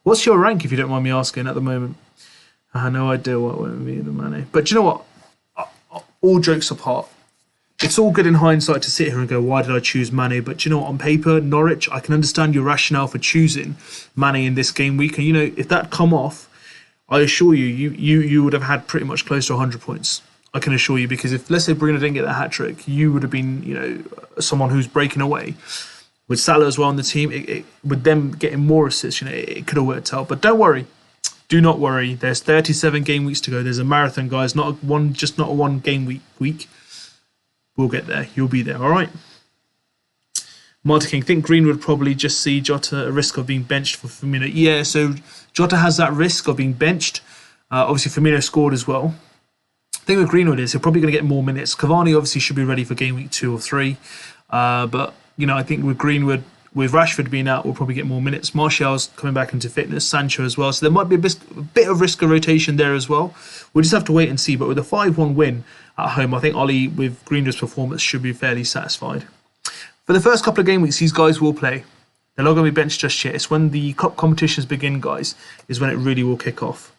What's your rank, if you don't mind me asking, at the moment? I have no idea what would be the money. But do you know what? All jokes apart, it's all good in hindsight to sit here and go, why did I choose Mane? But do you know what? On paper, Norwich, I can understand your rationale for choosing Mane in this game week. And, if that come off, I assure you would have had pretty much close to 100 points. I can assure you, because if, let's say, Bruno didn't get that hat-trick, you would have been, someone who's breaking away. With Salah as well on the team, with them getting more assists, it could have worked out. But don't worry. Do not worry. There's 37 game weeks to go. There's a marathon, guys. Not a one game week. We'll get there. You'll be there, all right? Martin King, think Greenwood probably just see Jota a risk of being benched for Firmino. Yeah, so Jota has that risk of being benched. Obviously, Firmino scored as well. The thing with Greenwood is he'll probably going to get more minutes. Cavani obviously should be ready for game week 2 or 3. But, I think with Greenwood, with Rashford being out, we'll probably get more minutes. Martial's coming back into fitness, Sancho as well. So there might be a bit of risk of rotation there as well. We'll just have to wait and see. But with a 5-1 win at home, I think Ollie, with Greenwood's performance, should be fairly satisfied. For the first couple of game weeks, these guys will play. They're not going to be benched just yet. It's when the cup competitions begin, guys, is when it really will kick off.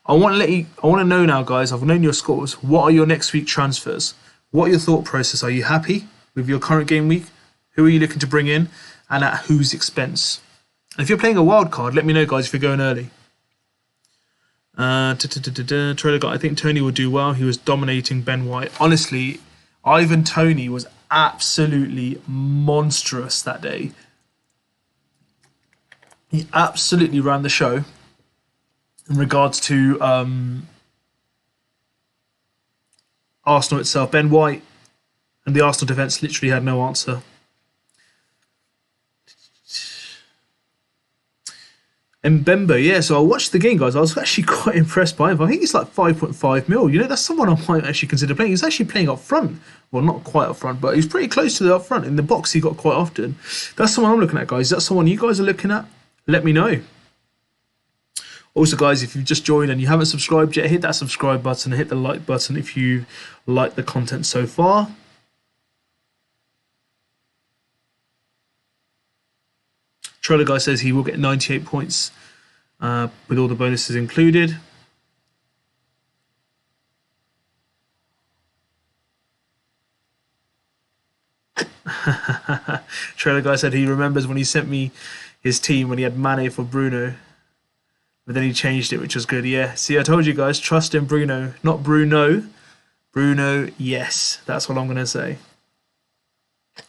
I want to know now, guys, I've known your scores. What are your next week transfers? What are your thought process? Are you happy with your current game week? Who are you looking to bring in? And at whose expense? And if you're playing a wild card, let me know, guys, if you're going early. Trailer guy, I think Tony will do well. He was dominating Ben White. Honestly, Ivan Toney was absolutely monstrous that day. He absolutely ran the show in regards to Arsenal itself. Ben White and the Arsenal defence literally had no answer. And Mbemba, yeah, so I watched the game, guys. I was actually quite impressed by him. I think he's like 5.5 mil. That's someone I might actually consider playing. He's actually playing up front. Well, not quite up front, but he's pretty close to the up front. In the box, he got quite often. That's someone I'm looking at, guys. Is that someone you guys are looking at? Let me know. Also, guys, if you've just joined and you haven't subscribed yet, hit that subscribe button and hit the like button if you like the content so far. Trailer guy says he will get 98 points with all the bonuses included. Trailer guy said he remembers when he sent me his team when he had Mane for Bruno, but then he changed it, which was good. Yeah, see, I told you guys, trust in Bruno, not Bruno. Bruno, yes, that's what I'm going to say.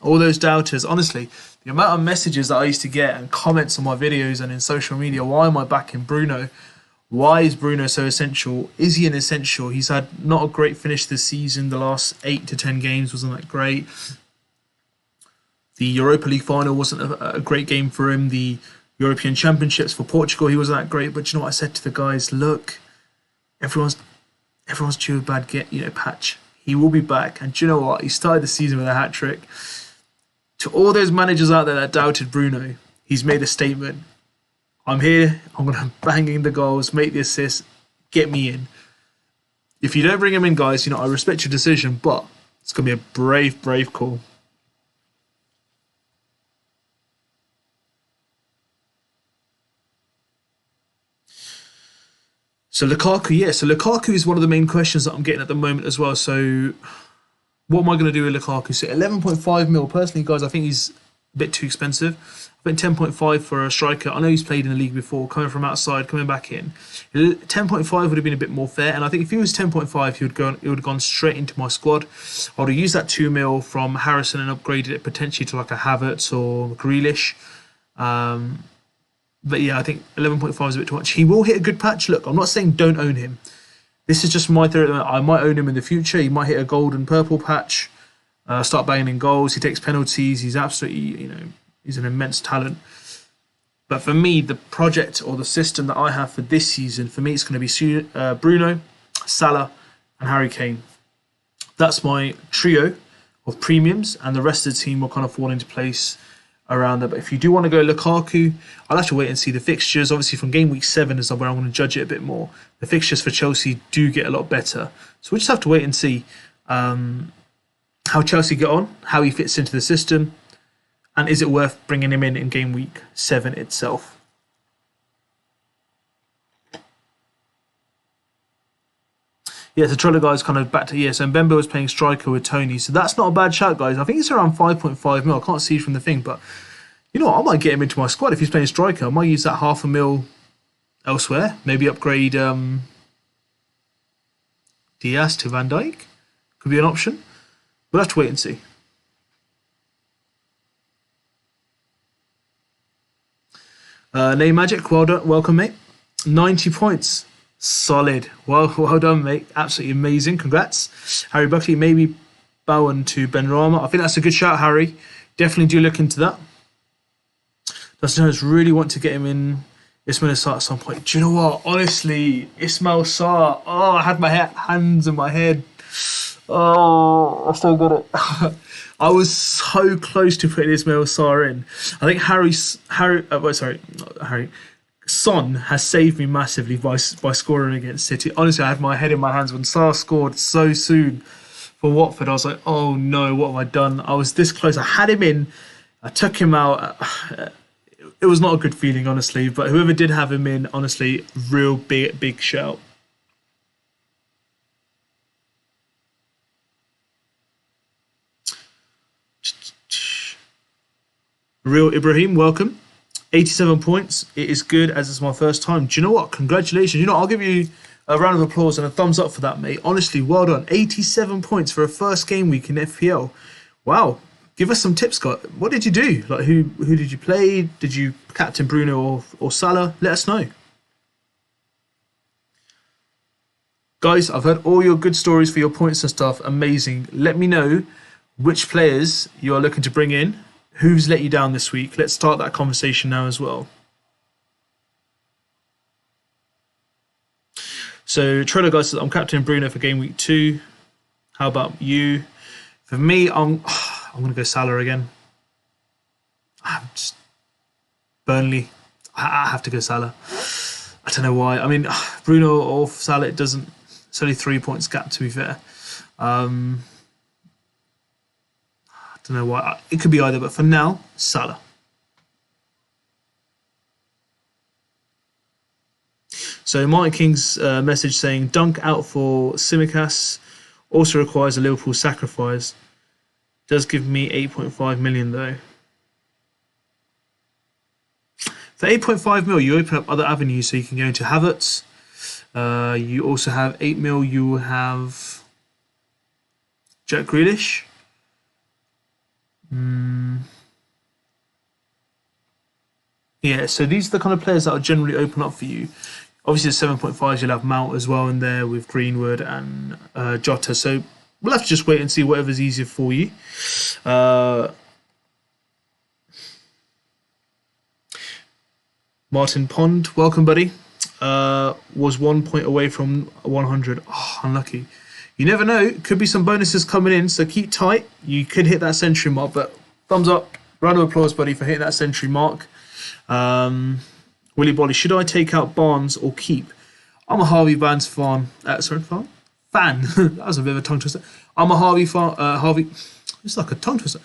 All those doubters, honestly, the amount of messages that I used to get and comments on my videos and in social media, why am I backing Bruno? Why is Bruno so essential? Is he an essential? He's had not a great finish this season. The last 8 to 10 games wasn't that great. The Europa League final wasn't a great game for him. The European Championships for Portugal, he wasn't that great. But you know what I said to the guys? Look, everyone's due a bad patch. He will be back. And do you know what? He started the season with a hat-trick. To all those managers out there that doubted Bruno, he's made a statement. I'm here. I'm going to bang in the goals, make the assists, get me in. If you don't bring him in, guys, I respect your decision, but it's going to be a brave, brave call. So Lukaku, yeah. So Lukaku is one of the main questions that I'm getting at the moment as well. So what am I going to do with Lukaku? So 11.5 mil. Personally, guys, I think he's a bit too expensive. I think 10.5 for a striker. I know he's played in the league before, coming from outside, coming back in. 10.5 would have been a bit more fair. And I think if he was 10.5, he would have gone straight into my squad. I would have used that 2 mil from Harrison and upgraded it potentially to like a Havertz or Grealish. But yeah, I think 11.5 is a bit too much. He will hit a good patch. Look, I'm not saying don't own him. This is just my theory. I might own him in the future. He might hit a gold and purple patch, start banging in goals. He takes penalties. He's absolutely, he's an immense talent. But for me, the project or the system that I have for this season, for me, it's going to be Bruno, Salah, and Harry Kane. That's my trio of premiums, and the rest of the team will kind of fall into place around that. But if you do want to go Lukaku, I'll have to wait and see the fixtures. Obviously from game week 7 is where I'm going to judge it a bit more. The fixtures for Chelsea do get a lot better, so we'll just have to wait and see how Chelsea get on, how he fits into the system, and is it worth bringing him in game week 7 itself. Yeah, so Trello guys kind of back to, so Mbemba was playing striker with Tony. So that's not a bad shout, guys. I think it's around 5.5 mil. I can't see from the thing, but you know what? I might get him into my squad if he's playing striker. I might use that 0.5 mil elsewhere. Maybe upgrade Diaz to Van Dijk. Could be an option. We'll have to wait and see. Name Magic, well done. Welcome, mate. 90 points. Solid. Well done, mate. Absolutely amazing. Congrats. Harry Buckley, maybe Bowen to Benrahma. I think that's a good shout, Harry. Definitely do look into that. Dustin Jones really want to get him in Ismail Sarr at some point. Do you know what? Honestly, Ismail Sarr. Oh, I had my hands in my head. Oh, I still got it. I was so close to putting Ismail Sarr in. I think Son has saved me massively by scoring against City. Honestly, I had my head in my hands when Sarr scored so soon for Watford. I was like, oh no, what have I done? I was this close. I had him in. I took him out. It was not a good feeling, honestly. But whoever did have him in, honestly, real big shout. Real Ibrahim, welcome. 87 points. It is good as it's my first time. Do you know what? Congratulations. You know, I'll give you a round of applause and a thumbs up for that, mate. Honestly, well done. 87 points for a first game week in FPL. Wow. Give us some tips, Scott. What did you do? Like, who did you play? Did you captain Bruno or Salah? Let us know. Guys, I've heard all your good stories for your points and stuff. Amazing. Let me know which players you are looking to bring in. Who's let you down this week? Let's start that conversation now as well. So, Trello guys says, I'm captain Bruno for game week 2. How about you? For me, I'm going to go Salah again. I'm just Burnley. I have to go Salah. I don't know why. I mean, Bruno or Salah, it's only 3 points gap, to be fair. I don't know why. It could be either, but for now, Salah. So Martin King's message saying, dunk out for Tsimikas also requires a Liverpool sacrifice. Does give me 8.5 million though. For 8.5 mil, you open up other avenues, so you can go into Havertz. You also have 8 mil. You have Jack Grealish. Yeah, so these are the kind of players that will generally open up for you. Obviously, the 7.5s, you'll have Mount as well in there with Greenwood and Jota. So we'll have to just wait and see whatever's easier for you. Martin Pond, welcome, buddy. Was 1 point away from 100. Oh, unlucky. You never know. Could be some bonuses coming in, so keep tight. You could hit that century mark, but thumbs up. Round of applause, buddy, for hitting that century mark. Willy Bolly, should I take out Barnes or keep? I'm a Harvey Barnes fan. Fan? That was a bit of a tongue twister. I'm a Harvey fan. It's like a tongue twister.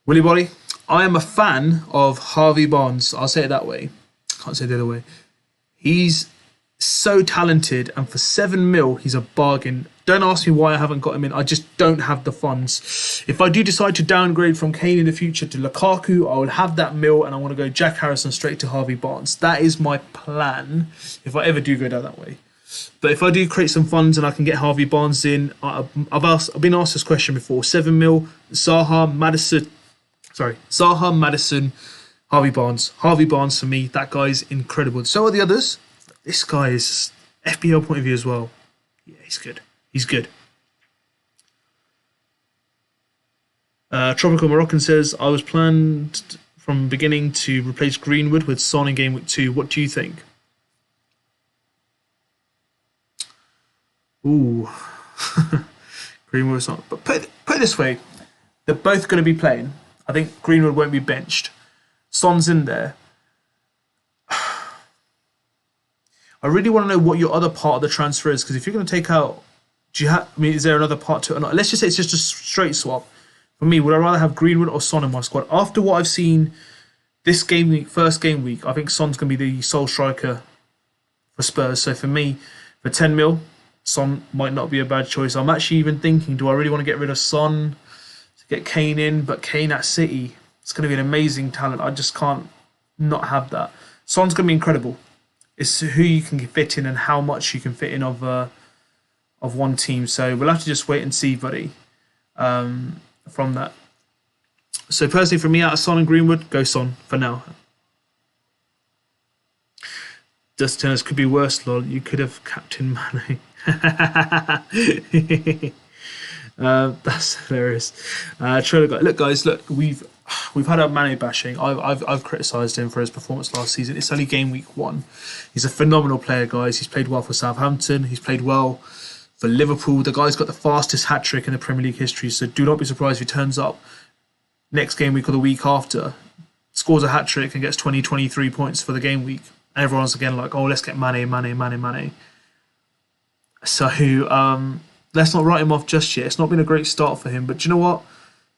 Willy Bolly, I am a fan of Harvey Barnes. I'll say it that way. Can't say it the other way. He's so talented, and for 7 mil, he's a bargain. Don't ask me why I haven't got him in. I just don't have the funds. If I do decide to downgrade from Kane in the future to Lukaku, I will have that mil, and I want to go Jack Harrison straight to Harvey Barnes. That is my plan, if I ever do go down that way. But if I do create some funds and I can get Harvey Barnes in, I've been asked this question before. 7 mil, Zaha, Madison, Harvey Barnes. Harvey Barnes for me, that guy's incredible. So are the others. This guy is FPL point of view as well. Yeah, he's good. He's good. Tropical Moroccan says, I was planned from beginning to replace Greenwood with Son in game week 2. What do you think? Ooh. Greenwood's not. But put it this way. They're both going to be playing. I think Greenwood won't be benched. Son's in there. I really want to know what your other part of the transfer is, because if you're going to take out, is there another part to it or not? Let's just say it's just a straight swap. For me, would I rather have Greenwood or Son in my squad? After what I've seen this game week, first game week, I think Son's going to be the sole striker for Spurs. So for me, for 10 mil, Son might not be a bad choice. I'm actually even thinking, do I really want to get rid of Son to get Kane in? But Kane at City, it's going to be an amazing talent. I just can't not have that. Son's going to be incredible. It's who you can fit in and how much you can fit in of one team. So we'll have to just wait and see, buddy, from that. So personally, for me, out of Son and Greenwood, go Son for now. Dustin Turners could be worse, lol. You could have captain Mane. That's hilarious. Look, guys, look, we've had our Mane bashing. I've criticised him for his performance last season. It's only game week 1. He's a phenomenal player, guys. He's played well for Southampton. He's played well for Liverpool. The guy's got the fastest hat trick in the Premier League history. So do not be surprised if he turns up next game week or the week after, scores a hat trick and gets 20, 23 points for the game week. And everyone's again like, oh, let's get Mane. So let's not write him off just yet. It's not been a great start for him, but do you know what?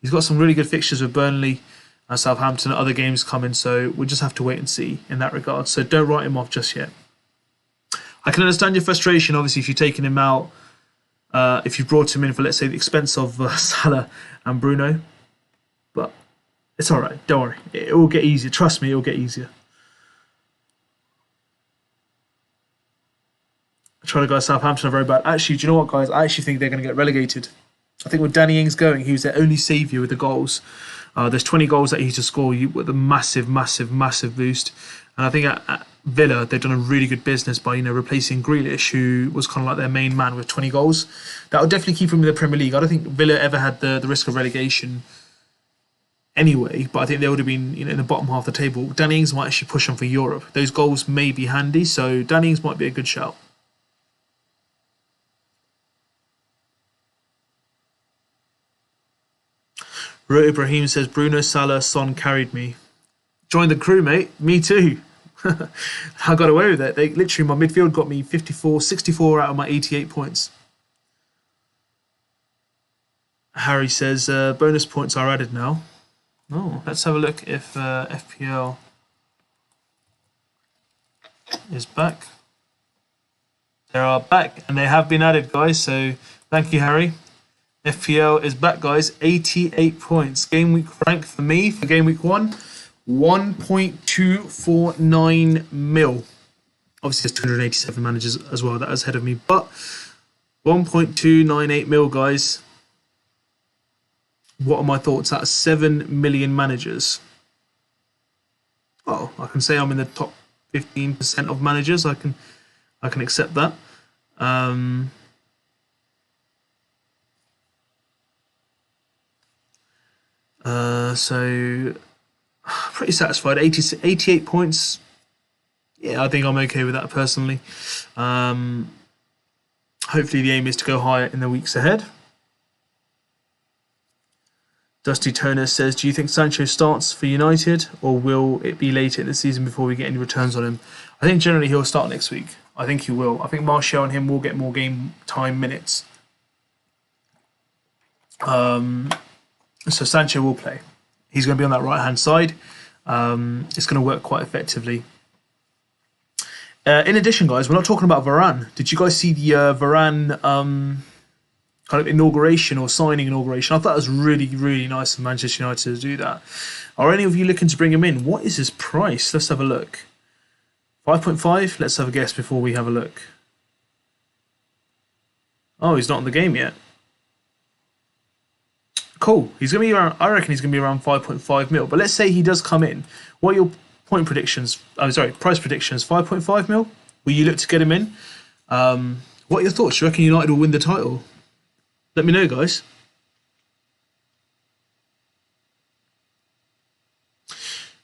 He's got some really good fixtures with Burnley and Southampton and other games coming, so we'll just have to wait and see in that regard. So don't write him off just yet. I can understand your frustration, obviously, if you're taking him out, if you brought him in for, let's say, the expense of Salah and Bruno. But it's all right. Don't worry. It will get easier. Trust me, it will get easier. I try to go Southampton are very bad. Actually, do you know what, guys? I actually think they're going to get relegated. I think with Danny Ings going, he was their only saviour with the goals. There's 20 goals that he to score with a massive boost. And I think at Villa, they've done a really good business by replacing Grealish, who was kind of like their main man with 20 goals. That would definitely keep him in the Premier League. I don't think Villa ever had the risk of relegation anyway, but I think they would have been in the bottom half of the table. Danny Ings might actually push them for Europe. Those goals may be handy, so Danny Ings might be a good shout. Ro Ibrahim says, Bruno, Salah, Son carried me. Join the crew, mate. Me too. I got away with it. They literally, my midfield got me 64 out of my 88 points. Harry says, bonus points are added now. Oh, let's have a look if FPL is back. They are back, and they have been added, guys. So thank you, Harry. FPL is back, guys. 88 points. Game week rank for me for game week 1, 1.249 mil. Obviously, there's 287 managers as well. That is ahead of me, but 1.298 mil, guys. What are my thoughts? That's 7 million managers. Oh, I can say I'm in the top 15% of managers. I can accept that. So pretty satisfied. 88 points. Yeah, I think I'm okay with that personally. Hopefully the aim is to go higher in the weeks ahead. Dusty Toner says, do you think Sancho starts for United, or will it be later in the season before we get any returns on him? I think generally he'll start next week. I think he will. I think Martial and him will get more game time minutes. So Sancho will play. He's going to be on that right-hand side. It's going to work quite effectively. In addition, guys, we're not talking about Varane. Did you guys see the Varane kind of inauguration or signing inauguration? I thought it was really, really nice of Manchester United to do that. Are any of you looking to bring him in? What is his price? Let's have a look. 5.5? Let's have a guess before we have a look. Oh, he's not in the game yet. Cool. He's going to be around, I reckon he's going to be around 5.5 mil. But let's say he does come in. What are your price predictions? 5.5 mil? Will you look to get him in? What are your thoughts? Do you reckon United will win the title? Let me know, guys.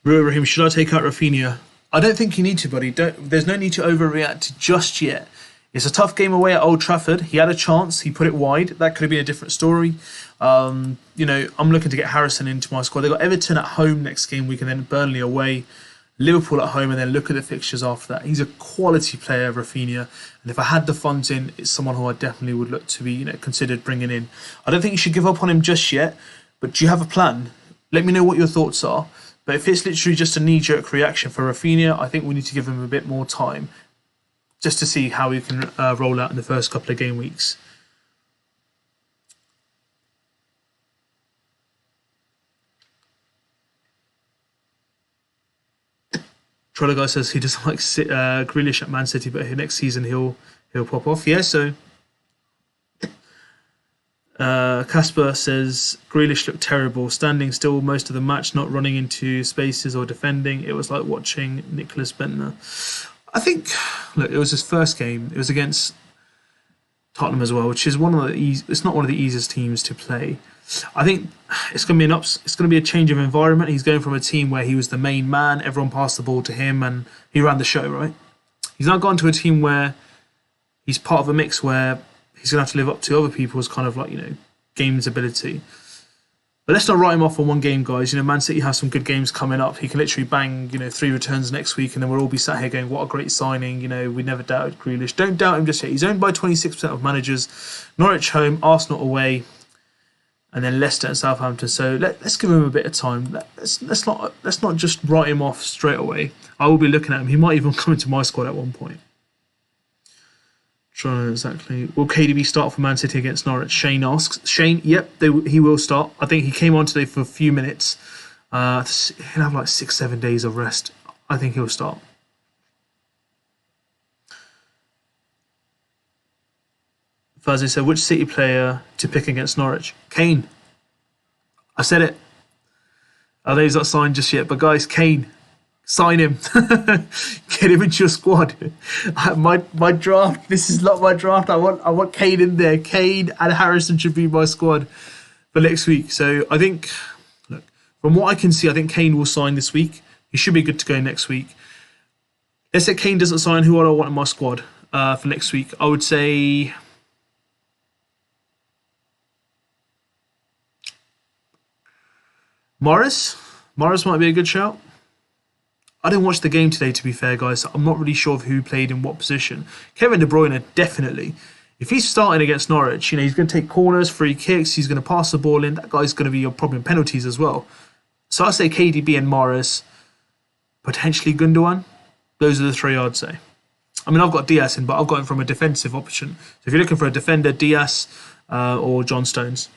Rahim, should I take out Rafinha? I don't think you need to, buddy. There's no need to overreact just yet. It's a tough game away at Old Trafford. He had a chance. He put it wide. That could have been a different story. I'm looking to get Harrison into my squad. They've got Everton at home next game week and then Burnley away. Liverpool at home, and then look at the fixtures after that. He's a quality player, Rafinha, and if I had the funds in, it's someone who I definitely would look to be considered bringing in. I don't think you should give up on him just yet, but do you have a plan? Let me know what your thoughts are. But if it's literally just a knee-jerk reaction for Rafinha, I think we need to give him a bit more time just to see how he can roll out in the first couple of game weeks. Troller guy says he doesn't like Grealish at Man City, but next season he'll pop off. Yeah, so Casper says Grealish looked terrible, standing still most of the match, not running into spaces or defending. It was like watching Nicholas Bentner. I think, look, it was his first game. It was against Tottenham as well, which is one of the it's not one of the easiest teams to play. I think it's going to be it's going to be a change of environment. He's going from a team where he was the main man, everyone passed the ball to him, and he ran the show, right? He's now gone to a team where he's part of a mix where he's going to have to live up to other people's kind of like, game's ability. But let's not write him off on one game, guys. Man City has some good games coming up. He can literally bang, 3 returns next week, and then we'll all be sat here going, what a great signing. We never doubted Grealish. Don't doubt him just yet. He's owned by 26% of managers. Norwich home, Arsenal away, and then Leicester and Southampton. So let's give him a bit of time. Let's not just write him off straight away. I will be looking at him. He might even come into my squad at one point. Trying exactly. Will KDB start for Man City against Norwich? Shane asks. Shane, yep, he will start. I think he came on today for a few minutes. He'll have like 6-7 days of rest. I think he'll start. Thursday said, which City player to pick against Norwich? Kane. I said it. I know he's not signed just yet, but guys, Kane. Sign him. Get him into your squad. My draft. This is not my draft. I want Kane in there. Kane and Harrison should be my squad for next week. So I think, look, from what I can see, I think Kane will sign this week. He should be good to go next week. Let's say Kane doesn't sign. Who would I want in my squad for next week? I would say Morris. Morris might be a good shout. I didn't watch the game today, to be fair, guys. So I'm not really sure of who played in what position. Kevin De Bruyne, definitely. If he's starting against Norwich, he's going to take corners, free kicks. He's going to pass the ball in. That guy's going to be your problem in penalties as well. So I say KDB and Morris, potentially Gundogan. Those are the 3 I'd say. I mean, I've got Diaz in, but I've got him from a defensive option. So if you're looking for a defender, Diaz or John Stones.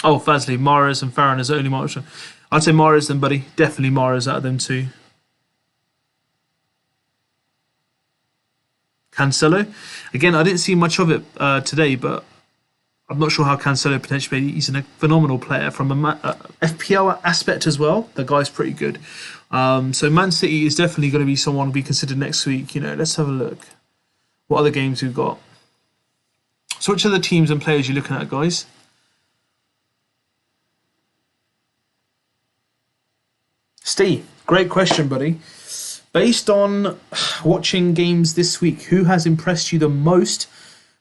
Oh, Fazli, Mahrez and Farron is the only option. I'd say Mahrez then, buddy. Definitely Mahrez out of them two. Cancelo. Again, I didn't see much of it today, but I'm not sure how Cancelo potentially... He's a phenomenal player from a FPL aspect as well. The guy's pretty good. So Man City is definitely going to be someone to be considered next week. Let's have a look. What other games we've got? So which are the teams and players you're looking at, guys? Steve, great question, buddy. Based on watching games this week, who has impressed you the most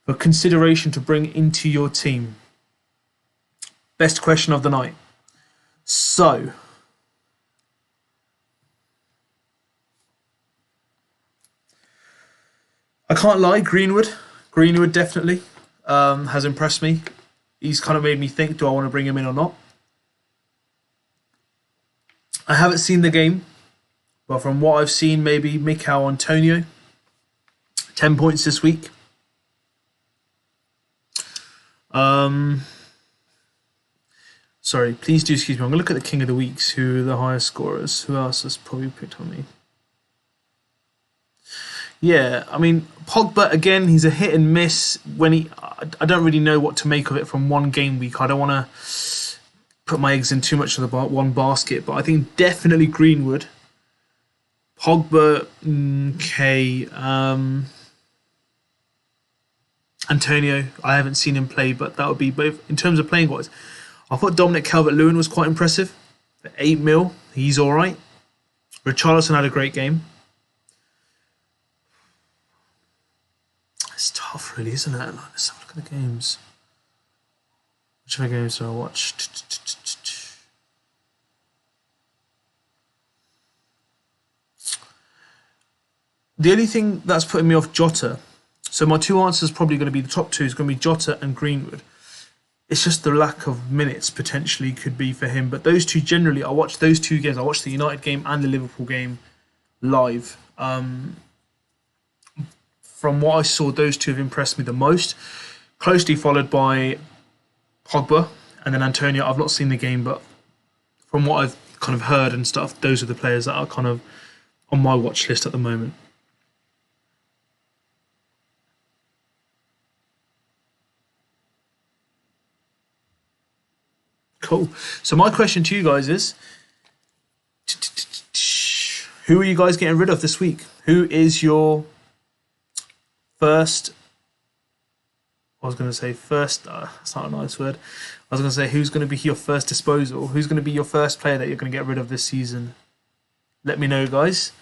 for consideration to bring into your team? Best question of the night. So, I can't lie, Greenwood definitely has impressed me. He's kind of made me think, do I want to bring him in or not? I haven't seen the game, but from what I've seen, maybe Mikel Antonio, 10 points this week. Sorry, please do excuse me. I'm going to look at the King of the Weeks, who are the highest scorers. Who else has probably picked on me? Yeah, I mean, Pogba, again, he's a hit and miss. I don't really know what to make of it from one game week. I don't want to put my eggs in too much of the one basket, but I think definitely Greenwood, Pogba, okay, Antonio. I haven't seen him play, but that would be. But in terms of playing wise, I thought Dominic Calvert-Lewin was quite impressive. At 8 mil, he's all right. Richarlison had a great game. It's tough, really, isn't it? Let's have a look at the games. Which other games do I watch? The only thing that's putting me off Jota, so my 2 answers probably going to be the top 2 is going to be Jota and Greenwood. It's just the lack of minutes potentially could be for him. But those two generally, I watched those 2 games. I watched the United game and the Liverpool game live. From what I saw, those 2 have impressed me the most. Closely followed by Pogba and then Antonio. I've not seen the game, but from what I've kind of heard and stuff, those are the players that are kind of on my watch list at the moment. Cool. So my question to you guys is, Who are you guys getting rid of this week? Who is your first? I was going to say first. That's not a nice word. I was going to say who's going to be your first disposal? Who's going to be your first player that you're going to get rid of this season? Let me know, guys.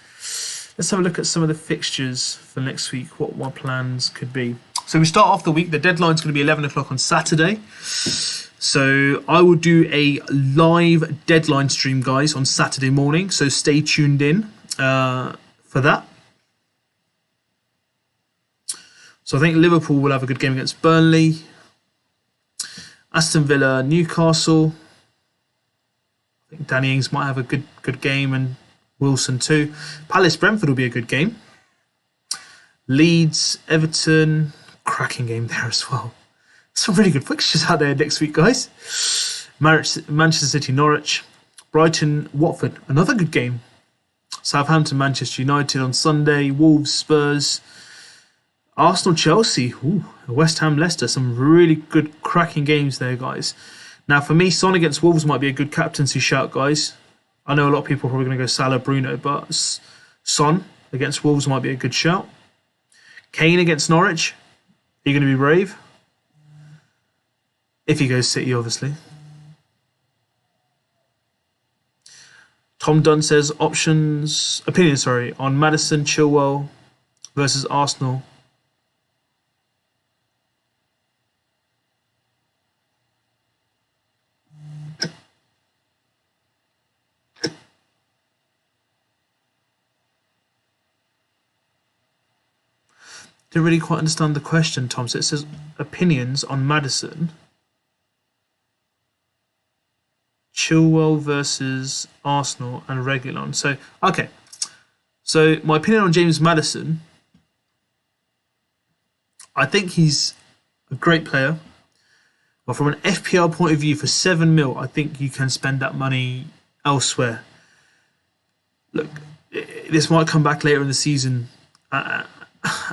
Let's have a look at some of the fixtures for next week. What my plans could be. So we start off the week. The deadline's going to be 11 o'clock on Saturday. So I will do a live deadline stream, guys, on Saturday morning. So stay tuned in for that. So I think Liverpool will have a good game against Burnley. Aston Villa, Newcastle. I think Danny Ings might have a good game, and Wilson too. Palace Brentford will be a good game. Leeds, Everton, cracking game there as well. Some really good fixtures out there next week, guys. Manchester City, Norwich, Brighton, Watford, another good game. Southampton, Manchester United on Sunday, Wolves, Spurs, Arsenal, Chelsea, West Ham, Leicester. Some really good cracking games there, guys. Now for me, Son against Wolves might be a good captaincy shout, guys. I know a lot of people are probably going to go Salah, Bruno, but Son against Wolves might be a good shout. Kane against Norwich. Are you going to be brave? If he goes City, obviously. Tom Dunn says opinions on Maddison, Chilwell versus Arsenal. Didn't really quite understand the question, Tom. So it says opinions on Maddison, Chilwell versus Arsenal, and Reguilon. So, okay. So my opinion on James Maddison, I think he's a great player. But from an FPL point of view, for 7 mil, I think you can spend that money elsewhere. Look, this might come back later in the season.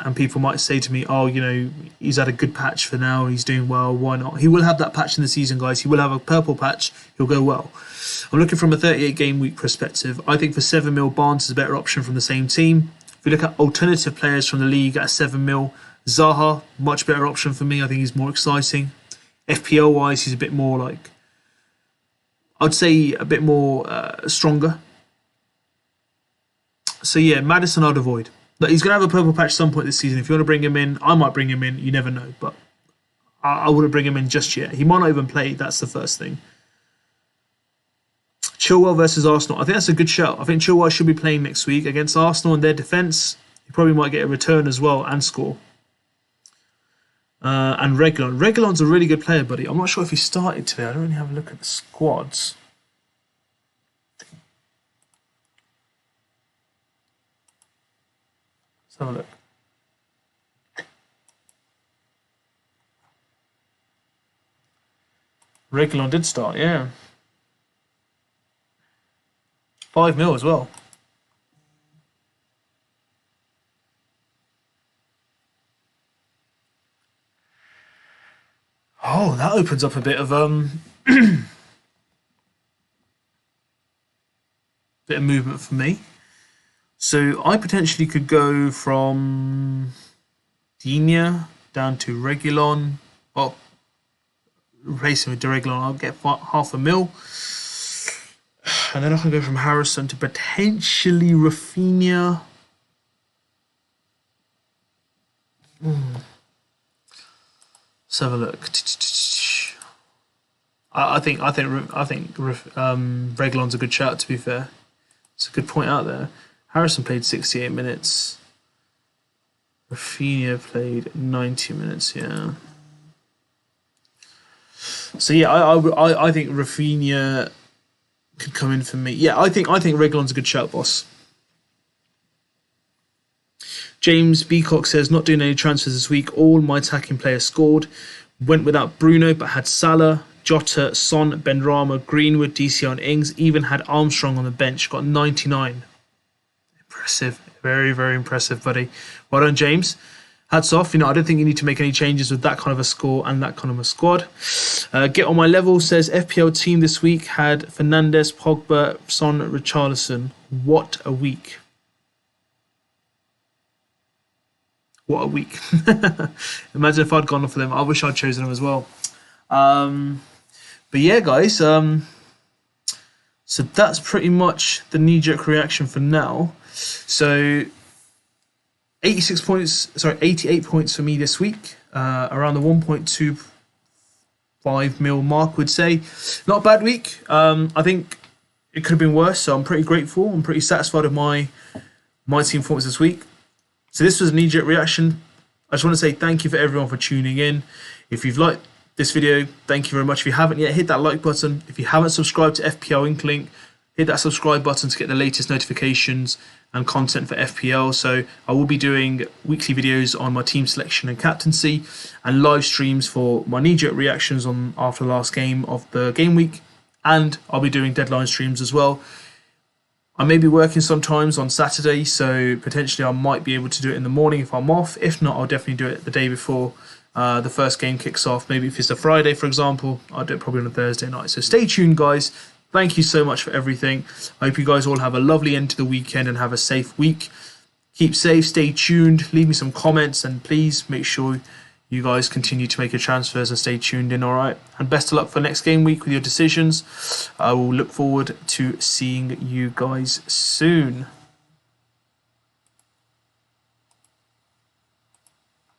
And people might say to me, oh, you know, he's had a good patch for now. He's doing well. Why not? He will have that patch in the season, guys. He will have a purple patch. He'll go well. I'm looking from a 38 game week perspective. I think for 7 mil, Barnes is a better option from the same team. If you look at alternative players from the league at 7 mil, Zaha, much better option for me. I think he's more exciting. FPL wise, he's a bit more like, I'd say a bit more stronger. So yeah, Maddison I'd avoid. But he's going to have a purple patch at some point this season. If you want to bring him in, I might bring him in. You never know. But I wouldn't bring him in just yet. He might not even play. That's the first thing. Chilwell versus Arsenal. I think that's a good shout. I think Chilwell should be playing next week against Arsenal and their defence. He probably might get a return as well and score. And Reguilon. Reguilon's a really good player, buddy. I'm not sure if he started today. I don't really have a look at the squads. Have a look. Reguilon did start, yeah. 5 mil as well. Oh, that opens up a bit of bit of movement for me. So I potentially could go from Digne down to Reguilon. Oh, replacing with Reguilon, I'll get half a mil. And then I can go from Harrison to potentially Rafinha. Let's have a look. I think Reguilon's a good shout. To be fair, it's a good point out there. Harrison played 68 minutes. Rafinha played 90 minutes. Yeah. So yeah, I think Rafinha could come in for me. Yeah, I think Reguilon's a good shout, boss. James Beacock says, not doing any transfers this week. All my attacking players scored. Went without Bruno, but had Salah, Jota, Son, Benrahma, Greenwood, DCL and Ings. Even had Armstrong on the bench. Got 99. Impressive. Very, very impressive, buddy. Well done, James. Hats off. You know, I don't think you need to make any changes with that kind of a score and that kind of a squad. Get on my level says FPL team this week had Fernandes, Pogba, Son, Richarlison. What a week. What a week. Imagine if I'd gone for them. I wish I'd chosen them as well. But yeah, guys. So that's pretty much the knee-jerk reaction for now. So 88 points for me this week. Around the 1.25 mil mark, would say. Not a bad week. I think it could have been worse, so I'm pretty grateful. I'm pretty satisfied with my team performance this week. So this was a knee-jerk reaction. I just want to say thank you for everyone for tuning in. If you've liked this video, thank you very much. If you haven't yet, hit that like button. If you haven't subscribed to FPL Inklink, hit that subscribe button to get the latest notifications and content for FPL. So I will be doing weekly videos on my team selection and captaincy, and live streams for my knee-jerk reactions on after the last game of the game week. And I'll be doing deadline streams as well. I may be working sometimes on Saturday, so potentially I might be able to do it in the morning if I'm off. If not, I'll definitely do it the day before the first game kicks off. Maybe if it's a Friday, for example, I'll do it probably on a Thursday night. So stay tuned, guys. Thank you so much for everything. I hope you guys all have a lovely end to the weekend and have a safe week. Keep safe, stay tuned, leave me some comments, and please make sure you guys continue to make your transfers and stay tuned in, all right? And best of luck for next game week with your decisions. I will look forward to seeing you guys soon.